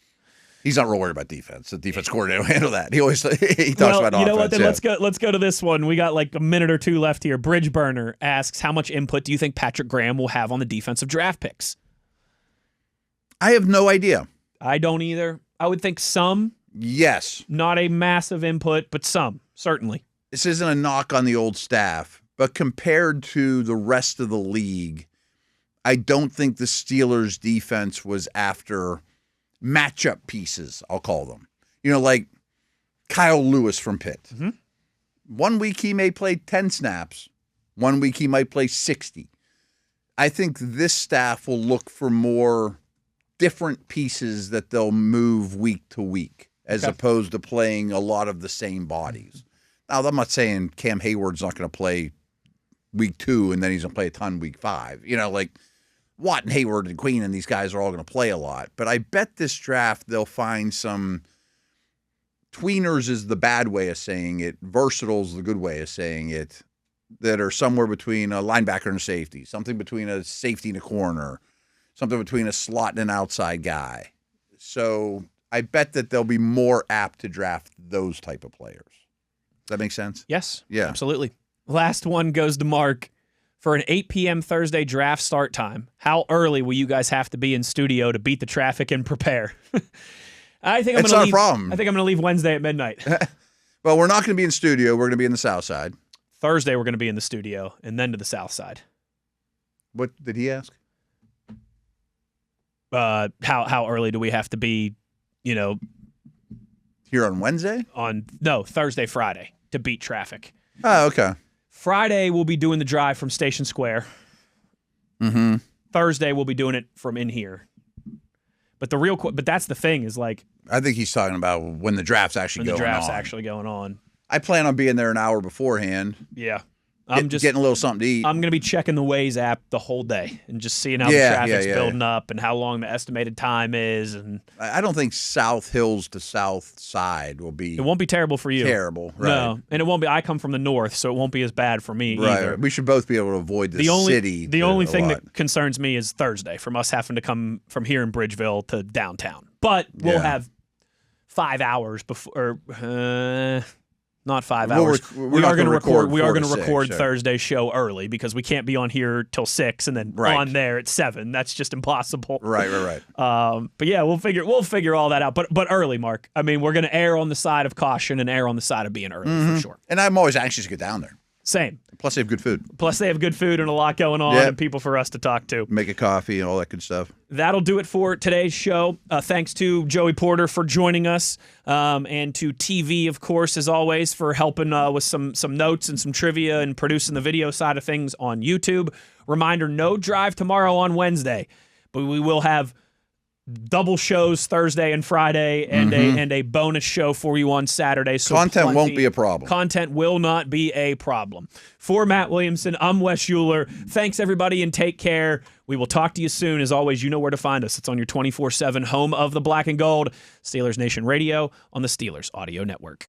He's not real worried about defense. The defense coordinator will handle that. He always talks about offense. You know what? Then yeah. let's go to this one. We got like a minute or 2 left here. Bridgeburner asks, how much input do you think Patrick Graham will have on the defensive draft picks? I have no idea. I don't either. I would think some. Yes. Not a massive input, but some, certainly. This isn't a knock on the old staff, but compared to the rest of the league, I don't think the Steelers' defense was after matchup pieces, I'll call them. You know, like Kyle Lewis from Pitt. Mm-hmm. 1 week he may play 10 snaps. 1 week he might play 60. I think this staff will look for more different pieces that they'll move week to week as opposed to playing a lot of the same bodies. Now, I'm not saying Cam Hayward's not going to play week 2 and then he's going to play a ton week 5. You know, like Watt and Hayward and Queen and these guys are all going to play a lot. But I bet this draft they'll find some tweeners is the bad way of saying it. Versatile is the good way of saying it. That are somewhere between a linebacker and a safety. Something between a safety and a corner. Something between a slot and an outside guy. So I bet that they'll be more apt to draft those type of players. Does that make sense? Yes. Yeah. Absolutely. Last one goes to Mark. For an 8 p.m. Thursday draft start time, how early will you guys have to be in studio to beat the traffic and prepare? I think I'm going to leave. Problem. I think I'm going to leave Wednesday at midnight. Well, we're not going to be in studio. We're going to be in the South Side. Thursday we're going to be in the studio and then to the South Side. What did he ask? How early do we have to be? You know, here on Wednesday? Thursday, Friday to beat traffic. Oh, okay. Friday, we'll be doing the drive from Station Square. Mm-hmm. Thursday, we'll be doing it from in here. But but that's the thing is like. I think he's talking about when the draft's actually going on. I plan on being there an hour beforehand. Yeah. I'm just getting a little something to eat. I'm going to be checking the Waze app the whole day and just seeing how the traffic's building up and how long the estimated time is. And I don't think South Hills to South Side will be. It won't be terrible for you. Terrible, right? No, and it won't be. I come from the north, so it won't be as bad for me either. Right. We should both be able to avoid the city. The only thing that concerns me is Thursday from us having to come from here in Bridgeville to downtown. But we'll have 5 hours before. Not 5 hours. We are going to record. We are going to record Thursday's show early because we can't be on here till 6 and then on there at 7. That's just impossible. Right. But yeah, we'll figure all that out. But early, Mark. I mean, we're going to err on the side of caution and err on the side of being early for sure. And I'm always anxious to get down there. Same. Plus, they have good food. And a lot going on and people for us to talk to. Make a coffee and all that good stuff. That'll do it for today's show. Thanks to Joey Porter for joining us, and to TV, of course, as always, for helping with some notes and some trivia and producing the video side of things on YouTube. Reminder, no drive tomorrow on Wednesday, but we will have double shows Thursday and Friday and a bonus show for you on Saturday. So content won't be a problem. Content will not be a problem. For Matt Williamson, I'm Wes Uhler. Thanks, everybody, and take care. We will talk to you soon. As always, you know where to find us. It's on your 24/7 home of the Black and Gold, Steelers Nation Radio on the Steelers Audio Network.